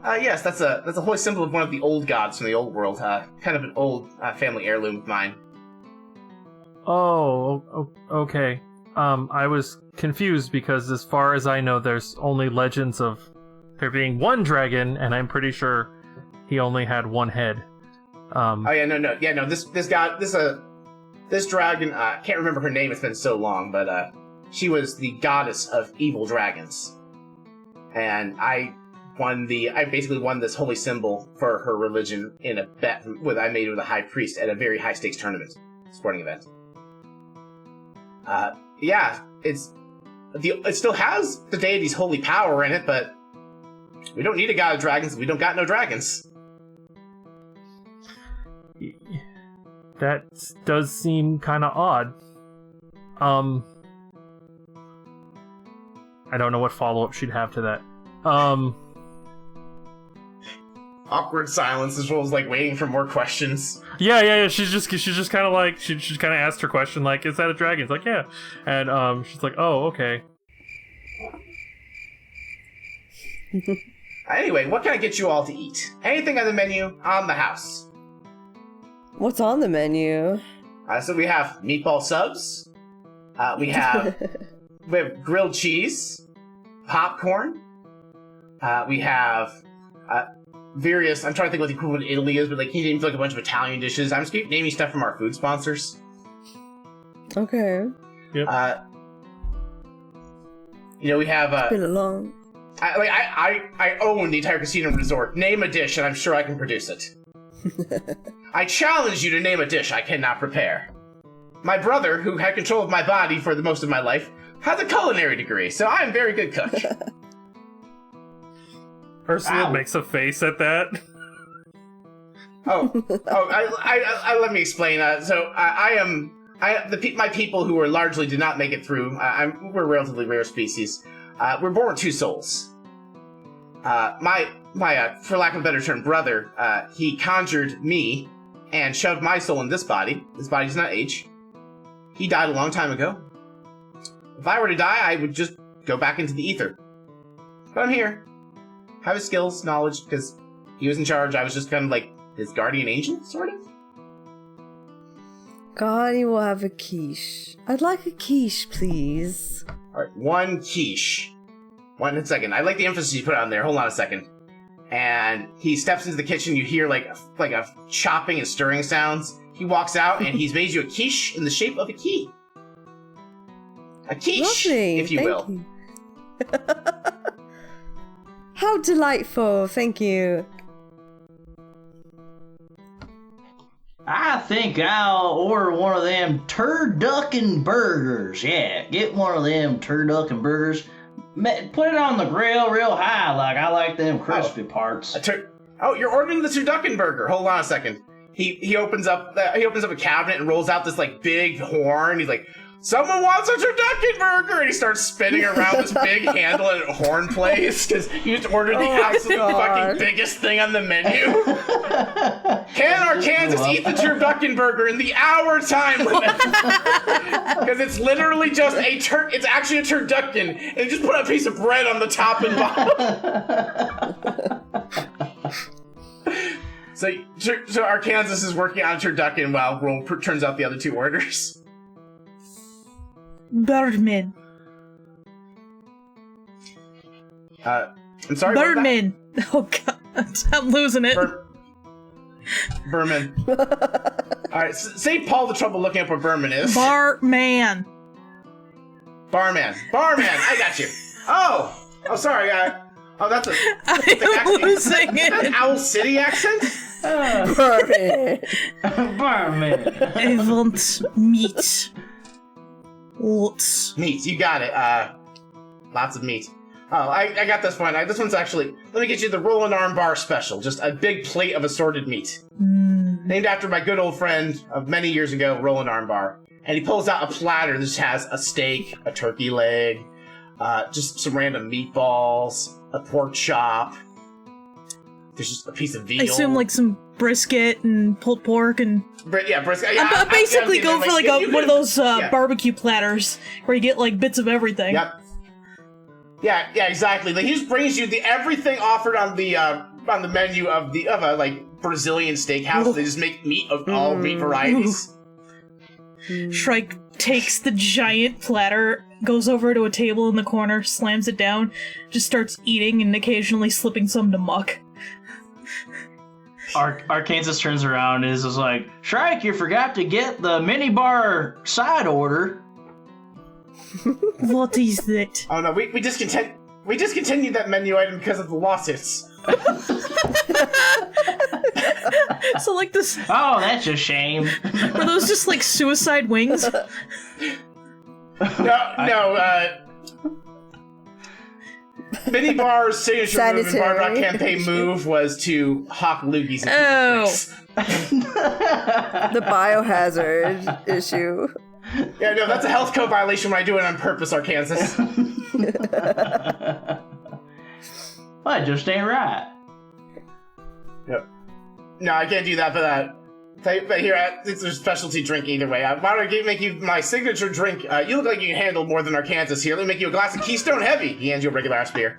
Yes, that's a holy symbol of one of the old gods from the old world. Kind of an old family heirloom of mine. Oh, okay. I was confused because as far as I know, there's only legends of there being one dragon, and I'm pretty sure he only had one head. This dragon, can't remember her name, it's been so long, but she was the goddess of evil dragons. And I basically won this holy symbol for her religion in a bet I made with a high priest at a very high stakes tournament, sporting event. It still has the deity's holy power in it, but we don't need a god of dragons. We don't got no dragons. That does seem kind of odd. I don't know what follow-up she'd have to that. Awkward silence as well as like waiting for more questions. Yeah. She's just kind of like she kind of asked her question like, "Is that a dragon?" It's like, "Yeah," and she's like, "Oh, okay." Anyway, what can I get you all to eat? Anything on the menu on the house? What's on the menu? So we have meatball subs. We have grilled cheese, popcorn. We have various. I'm trying to think what the equivalent of Italy is, but like he named like a bunch of Italian dishes. I'm just keep naming stuff from our food sponsors. Okay. Yep. We have. It's been a long. I own the entire casino resort. Name a dish, and I'm sure I can produce it. I challenge you to name a dish I cannot prepare. My brother, who had control of my body for the most of my life, has a culinary degree, so I'm a very good cook. Ursula makes a face at that. Let me explain. My people who were largely did not make it through. We're a relatively rare species. We're born with two souls. My for lack of a better term, brother, he conjured me and shoved my soul in this body. This body does not age. He died a long time ago. If I were to die, I would just go back into the ether. But I'm here. Have his skills, knowledge, because he was in charge. I was just kind of like his guardian angel, sort of. God, you will have a quiche. I'd like a quiche, please. Alright, one quiche. 1 second. I like the emphasis you put on there. Hold on a second. And he steps into the kitchen. You hear like a chopping and stirring sounds. He walks out and he's made you a quiche in the shape of a key. A quiche, Lovely. if you Thank will. You. How delightful. Thank you. I think I'll order one of them turducken burgers. Yeah, get one of them turducken burgers. Put it on the grill real high, like I like them crispy parts. You're ordering the turducken burger. Hold on a second. He opens up a cabinet and rolls out this like big horn. He's like, "Someone wants a turducken burger," and he starts spinning around this big handle and a horn plays because you just ordered the absolute fucking biggest thing on the menu. Can Arkansas eat the turducken burger in the hour time limit? Because it's literally just it's actually a turducken, and you just put a piece of bread on the top and bottom. So Arkansas is working on a turducken while Roll turns out the other two orders. Birdman. I'm sorry. Birdman. Oh god, I'm losing it. Berman. All right, save Paul the trouble looking up where Berman is. Barman. Barman. I got you. Oh, sorry. That's a. I'm losing it. That's an Owl City accent. Barman. Barman. I want meat. Lots. Meat. You got it. Lots of meat. Oh, I got this one. This one's actually. Let me get you the Roland Armbar special. Just a big plate of assorted meat. Named after my good old friend of many years ago, Roland Armbar. And he pulls out a platter that just has a steak, a turkey leg, just some random meatballs, a pork chop. There's just a piece of veal. I assume like some brisket and pulled pork and. Yeah, brisket. Yeah, I'm basically going for like one of those yeah. barbecue platters where you get like bits of everything. Yep. Yeah, exactly. Like, he just brings you the everything offered on the menu of a like Brazilian steakhouse. They just make meat of all meat varieties. Shrike takes the giant platter, goes over to a table in the corner, slams it down, just starts eating and occasionally slipping some to Muck. Arkansas turns around and is just like, Shrike, you forgot to get the minibar side order. What is that? Oh no, we discontinued that menu item because of the lawsuits. So like this. Oh, that's a shame. Were those just like suicide wings? No. Minibar's signature move in Bard Rock campaign move was to hawk loogies. The biohazard issue. Yeah, no, that's a health code violation when I do it on purpose, Arkansas. Well, that just ain't right. Yep. No, I can't do that, but here, it's a specialty drink either way. Why don't I make you my signature drink? You look like you can handle more than Arkansas here. Let me make you a glass of Keystone Heavy. He hands you a regular ass beer.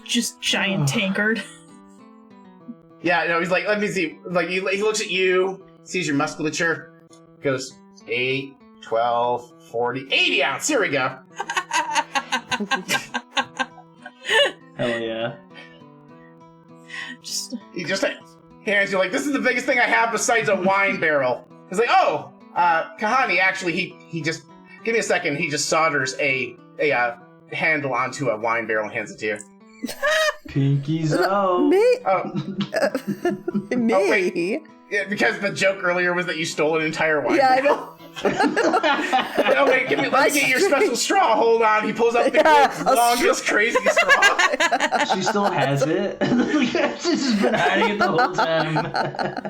Just giant tankard. Yeah, no, he's like, let me see. Like, he looks at you, sees your musculature, goes, 8, 12, 40, 80 ounce. Here we go. Hell yeah. He just hands you, like, this is the biggest thing I have besides a wine barrel. He's like, oh, Kahani, actually, he just, give me a second, he just solders a handle onto a wine barrel and hands it to you. Pinky's out. Me? Oh. Me? Oh, wait. Yeah, because the joke earlier was that you stole an entire wine Yeah, barrel. I know. Oh, wait, let me get your special straw. Hold on. He pulls out the longest, crazy straw. She still has it. She's just been hiding it the whole time.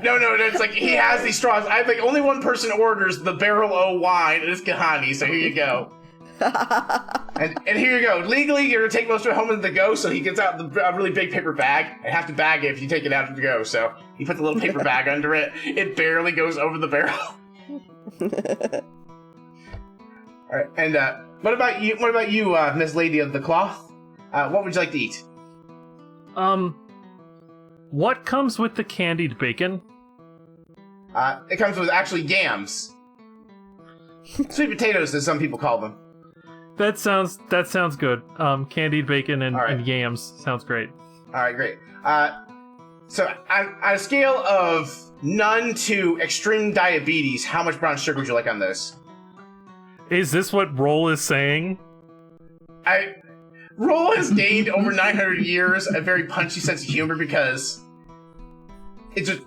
No, it's like he has these straws. I think only one person orders the barrel o' wine, and it's Kahani, so here you go. and here you go. Legally, you're going to take most of it home in the go, so he gets out a really big paper bag. I have to bag it if you take it out to go, so he puts a little paper bag under it. It barely goes over the barrel. Alright, and what about you, Miss Lady of the Cloth? What would you like to eat? What comes with the candied bacon? It comes with actually yams. Sweet potatoes, as some people call them. That sounds good. Candied bacon and yams sounds great. Alright, great. So on a scale of none to extreme diabetes, how much brown sugar would you like on this? Is this what Roll is saying? Roll has gained over 900 years a very punchy sense of humor because it's just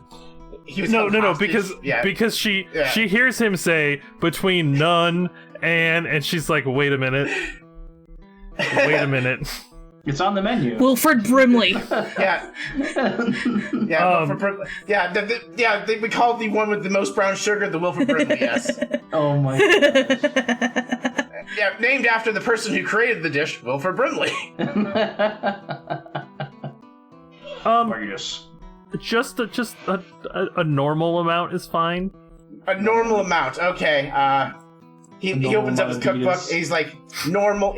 he was no hostage. because she hears him say between none and she's like, wait a minute. It's on the menu. Wilfred Brimley. Yeah. Wilfred Brimley. We call the one with the most brown sugar the Wilfred Brimley, yes. Oh my god. Yeah, named after the person who created the dish, Wilfred Brimley. Marcus. Just a normal amount is fine. A normal amount, okay. He opens up his cookbook and he's like, normal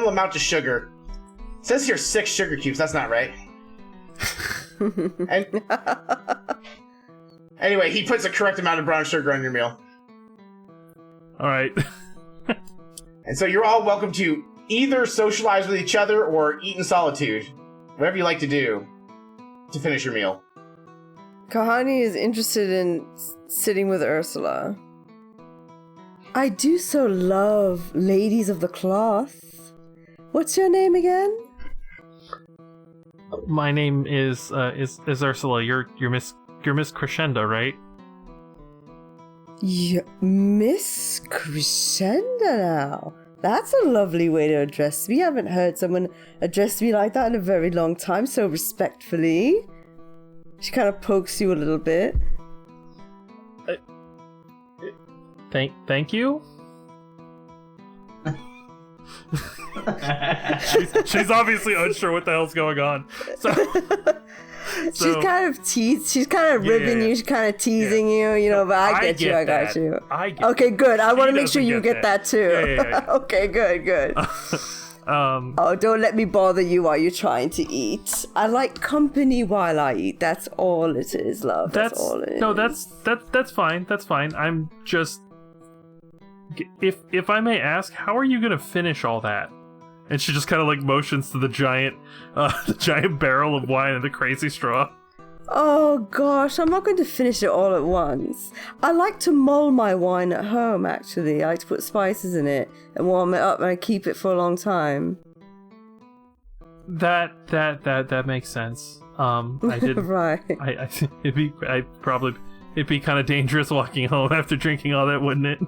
amount of sugar. It says here 6 sugar cubes, that's not right. And anyway, he puts the correct amount of brown sugar on your meal. Alright. And so you're all welcome to either socialize with each other or eat in solitude. Whatever you like to do. to finish your meal. Kahani is interested in sitting with Ursula. I do so love ladies of the cloth. What's your name again? My name is Ursula. You're Miss Crescendo, right? Miss Crescendo now. That's a lovely way to address me. I haven't heard someone address me like that in a very long time, so respectfully. She kind of pokes you a little bit. Thank you. she's obviously unsure what the hell's going on. She's kind of ribbing you, she's kind of teasing you, you know, but I get you. Okay, good. I want to make sure you get that too. Yeah. Okay, good. Oh, don't let me bother you while you're trying to eat. I like company while I eat. That's all it is, love. That's all it is. No, that's fine. That's fine. I'm just, if I may ask, how are you gonna finish all that? And she just kind of like motions to the giant barrel of wine and the crazy straw. Oh gosh, I'm not going to finish it all at once. I like to mull my wine at home, actually. I like to put spices in it and warm it up, and I keep it for a long time. That makes sense. I did right. It'd be kind of dangerous walking home after drinking all that, wouldn't it?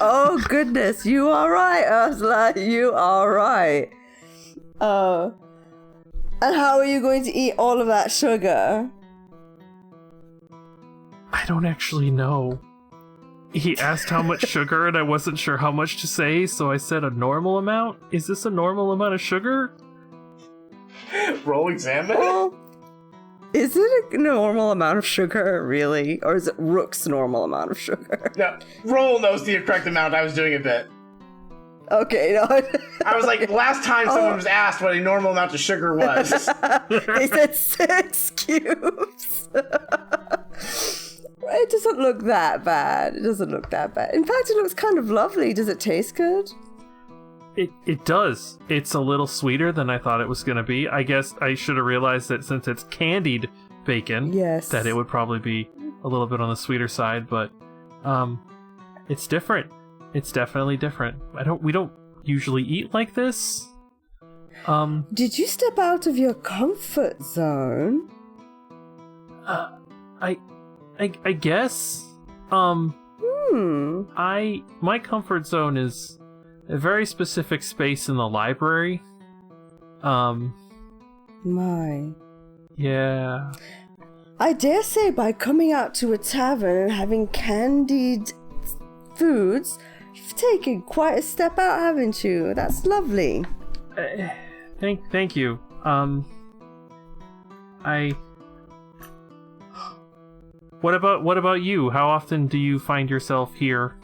Oh goodness, you are right, Ursula. You are right. And how are you going to eat all of that sugar? I don't actually know. He asked how much sugar, and I wasn't sure how much to say, so I said a normal amount. Is this a normal amount of sugar? Roll examine? Well, is it a normal amount of sugar, really? Or is it Rook's normal amount of sugar? No, Roll knows the correct amount. I was doing a bit. Okay, no. I was like, last time someone was asked what a normal amount of sugar was. They said 6 cubes. It doesn't look that bad. In fact, it looks kind of lovely. Does it taste good? It does. It's a little sweeter than I thought it was going to be. I guess I should have realized that since it's candied bacon, yes, that it would probably be a little bit on the sweeter side, but it's different. It's definitely different. We don't usually eat like this. Did you step out of your comfort zone? I guess. My comfort zone is a very specific space in the library. My. Yeah. I dare say by coming out to a tavern and having candied foods, you've taken quite a step out, haven't you? That's lovely. Thank you. What about you? How often do you find yourself here?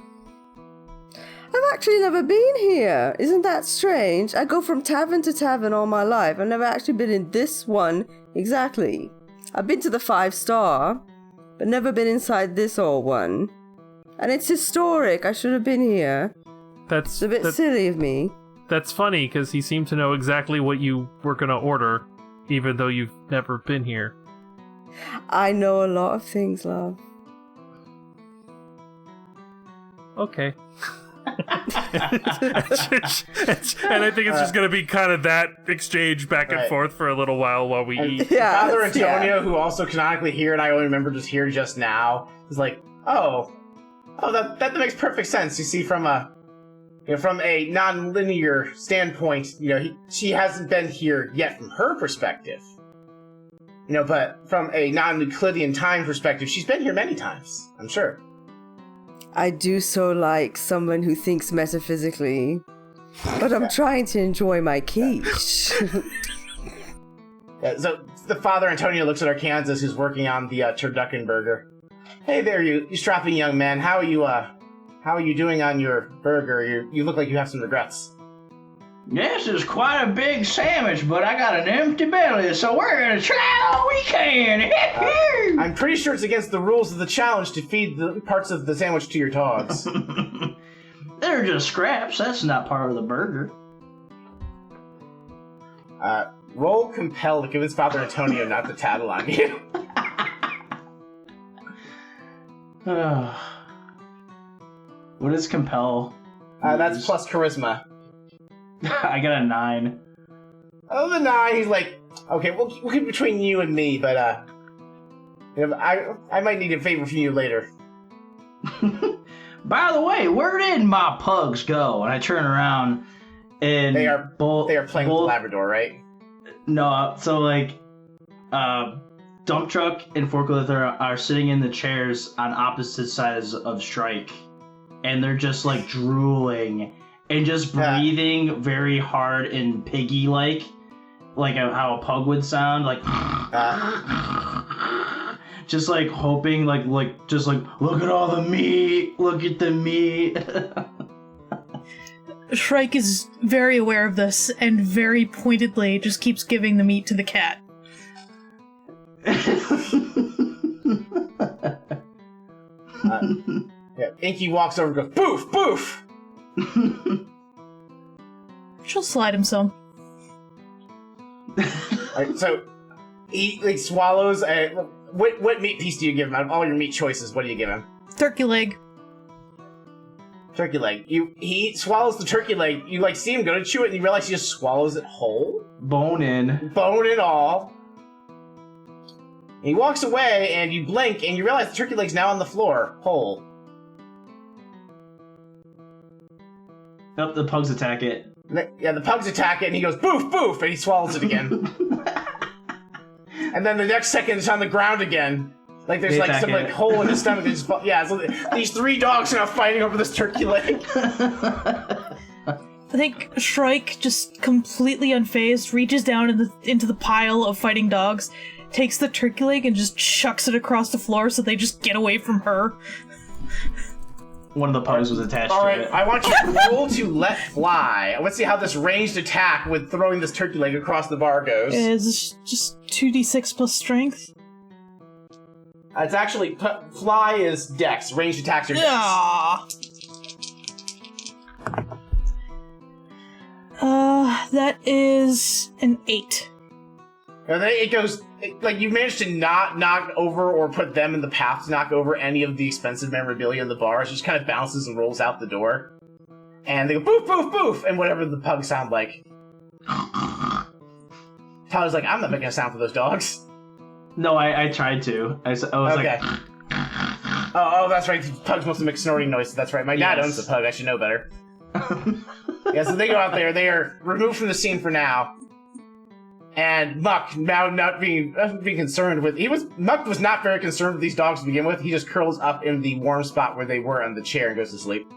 I've actually never been here. Isn't that strange? I go from tavern to tavern all my life. I've never actually been in this one exactly. I've been to the 5-star, but never been inside this old one. And it's historic. I should have been here. It's a bit silly of me. That's funny, because he seemed to know exactly what you were going to order, even though you've never been here. I know a lot of things, love. Okay. And I think it's just going to be kind of that exchange back and forth for a little while we eat. Yeah, Father Antonio, who also canonically here, and I only remember just here just now, is like, that makes perfect sense. You see, from a non-linear standpoint, she hasn't been here yet from her perspective. But from a non-Euclidean time perspective, she's been here many times, I'm sure. I do so like someone who thinks metaphysically, but I'm trying to enjoy my quiche. So the Father Antonio looks at Arkansas, who's working on the turducken burger. Hey there, you strapping young man. How are you doing on your burger? You look like you have some regrets. This is quite a big sandwich, but I got an empty belly, so we're gonna try all we can. I'm pretty sure it's against the rules of the challenge to feed the parts of the sandwich to your dogs. They're just scraps. That's not part of the burger. Roll compel to convince Father Antonio not to tattle on you. What is compel? That's plus charisma. I got a 9. Oh, the 9, he's like, okay, we'll keep between you and me, but, I might need a favor from you later. By the way, where did my pugs go? And I turn around, and they are playing with the Labrador, right? No, so like, dump truck and forklift are sitting in the chairs on opposite sides of Strike, and they're just like drooling and just breathing very hard and piggy-like how a pug would sound, like. Just like hoping, just like, look at all the meat, look at the meat. Shrike is very aware of this and very pointedly just keeps giving the meat to the cat. Inky walks over and goes, boof, boof! She'll slide him some. Alright, so he swallows a... What meat piece do you give him? Out of all your meat choices, what do you give him? Turkey leg. Turkey leg. He swallows the turkey leg. You see him go to chew it, and you realize he just swallows it whole. Bone and all. And he walks away, and you blink, and you realize the turkey leg's now on the floor, whole. Nope, the pugs attack it. Yeah, the pugs attack it, and he goes boof, boof, and he swallows it again. And then the next second, it's on the ground again. There's some hole in his stomach. So these 3 dogs are now fighting over this turkey leg. I think Shrike, just completely unfazed, reaches down into the pile of fighting dogs, takes the turkey leg and just chucks it across the floor so they just get away from her. One of the pugs was attached to it. Alright, I want you to roll to let fly. Let's see how this ranged attack with throwing this turkey leg across the bar goes. It's just 2d6 plus strength. It's actually, fly is dex. Ranged attacks are dex. That is an 8. And then it goes, you managed to not knock over or put them in the path to knock over any of the expensive memorabilia in the bar. It just kind of bounces and rolls out the door. And they go boof, boof, boof, and whatever the pugs sound like. Tyler's like, I'm not making a sound for those dogs. No, I tried to. I was okay. Oh, that's right. Pugs must make snorting noises. That's right. My dad owns a pug. I should know better. Yeah, so they go out there. They are removed from the scene for now. And Muck, now not being concerned with... Muck was not very concerned with these dogs to begin with. He just curls up in the warm spot where they were on the chair and goes to sleep.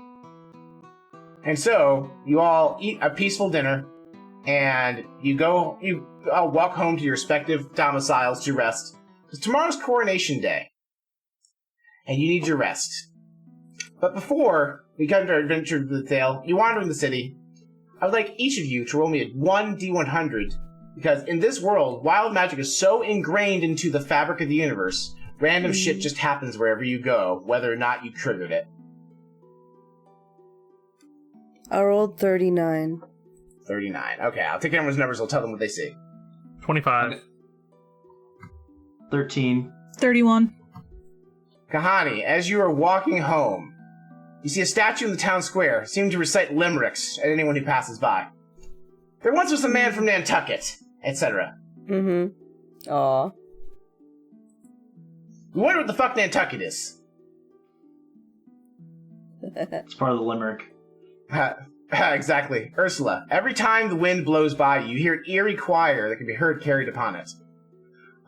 And so, you all eat a peaceful dinner, and you walk home to your respective domiciles to rest. Because tomorrow's Coronation Day. And you need your rest. But before we come to our adventure of the tale, you wander in the city. I would like each of you to roll me a 1d100, because in this world, wild magic is so ingrained into the fabric of the universe, random shit just happens wherever you go, whether or not you triggered it. I rolled 39. 39. Okay, I'll take everyone's numbers, I'll tell them what they see. 25. 13. 31. Kahani, as you are walking home, you see a statue in the town square, seeming to recite limericks at anyone who passes by. There once was a man from Nantucket, etc. Mm-hmm. Aw. You wonder what the fuck Nantucket is. It's part of the limerick. Exactly. Ursula, every time the wind blows by you hear an eerie choir that can be heard carried upon it.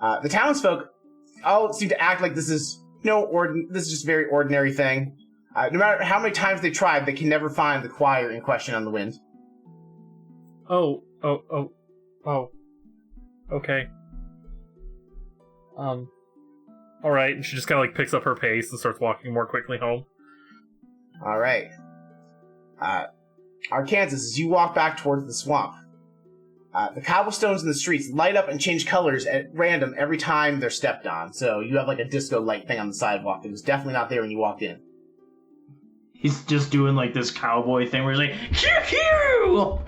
The townsfolk all seem to act like this is this is just a very ordinary thing. No matter how many times they tried, they can never find the choir in question on the wind. Oh. Okay. Alright, and she just kind of picks up her pace and starts walking more quickly home. Alright. Arkansas, as you walk back towards the swamp, the cobblestones in the streets light up and change colors at random every time they're stepped on. So you have a disco light thing on the sidewalk that was definitely not there when you walked in. He's just doing this cowboy thing where he's like, "Hoo hoo!"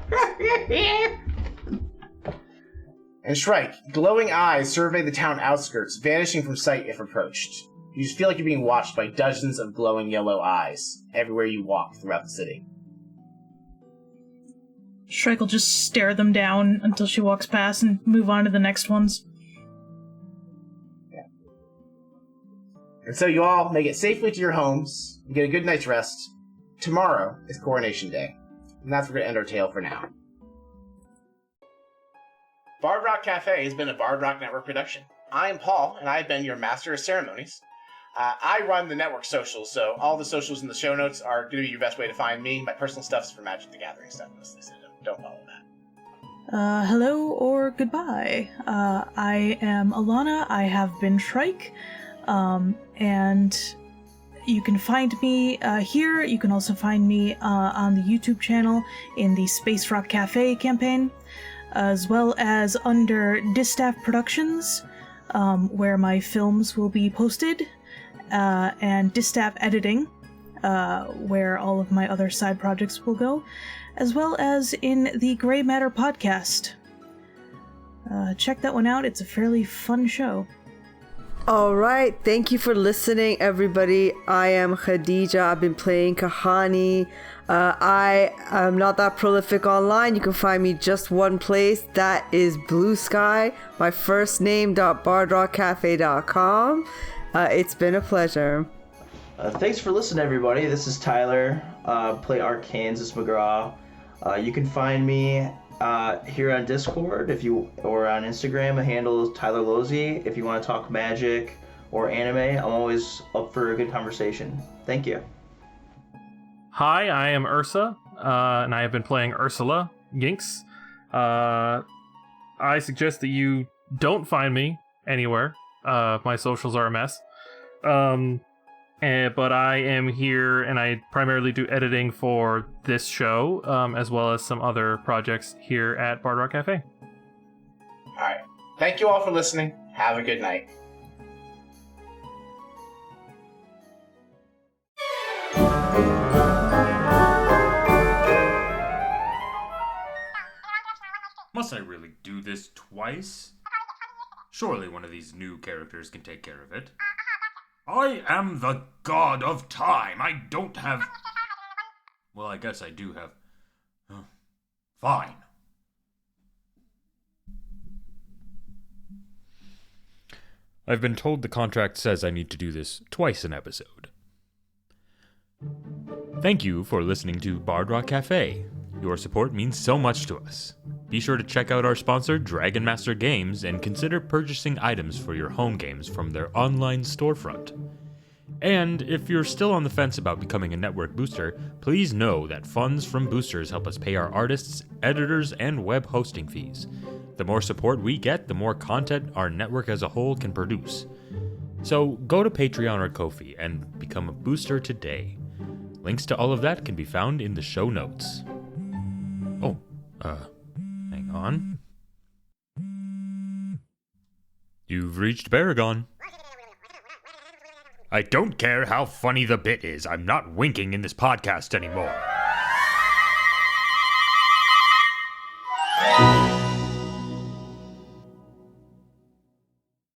And Shrike, glowing eyes survey the town outskirts, vanishing from sight if approached. You just feel like you're being watched by dozens of glowing yellow eyes everywhere you walk throughout the city. Shrike will just stare them down until she walks past and move on to the next ones. Yeah. And so you all make it safely to your homes and get a good night's rest. Tomorrow is Coronation Day, and that's where we're going to end our tale for now. Bard Rock Cafe has been a Bard Rock Network production. I am Paul, and I have been your Master of Ceremonies. I run the network socials, so all the socials in the show notes are going to be your best way to find me. My personal stuff's for Magic the Gathering stuff, mostly, so don't follow that. Hello or goodbye. I am Alana. I have been Shrike, and you can find me here. You can also find me on the YouTube channel in the Space Rock Cafe campaign, as well as under Distaff Productions, where my films will be posted, and Distaff Editing, where all of my other side projects will go, as well as in the Grey Matter podcast. Check that one out. It's a fairly fun show. All right, thank you for listening, everybody. I am Khadija. I've been playing Kahani. I am not that prolific online. You can find me just one place. That is Blue Sky, my first name.bardrockcafe.com. It's been a pleasure. Thanks for listening, everybody. This is Tyler. Play Arkansas McGraw. You can find me here on Discord or on Instagram. The handle is Tyler Losey. If you want to talk magic or anime, I'm always up for a good conversation. Thank you. Hi, I am Ursa, and I have been playing Ursula Ginks. I suggest that you don't find me anywhere. My socials are a mess. But I am here, and I primarily do editing for this show, as well as some other projects here at Bard Rock Cafe. Alright. Thank you all for listening. Have a good night. Must I really do this twice? Surely one of these new characters can take care of it. I am the god of time. I don't have... Well, I guess I do have... Fine. I've been told the contract says I need to do this twice an episode. Thank you for listening to Bard Rock Cafe. Your support means so much to us. Be sure to check out our sponsor, Dragon Master Games, and consider purchasing items for your home games from their online storefront. And if you're still on the fence about becoming a network booster, please know that funds from boosters help us pay our artists, editors, and web hosting fees. The more support we get, the more content our network as a whole can produce. So go to Patreon or Ko-fi and become a booster today. Links to all of that can be found in the show notes. Hang on. You've reached Baragon. I don't care how funny the bit is, I'm not winking in this podcast anymore.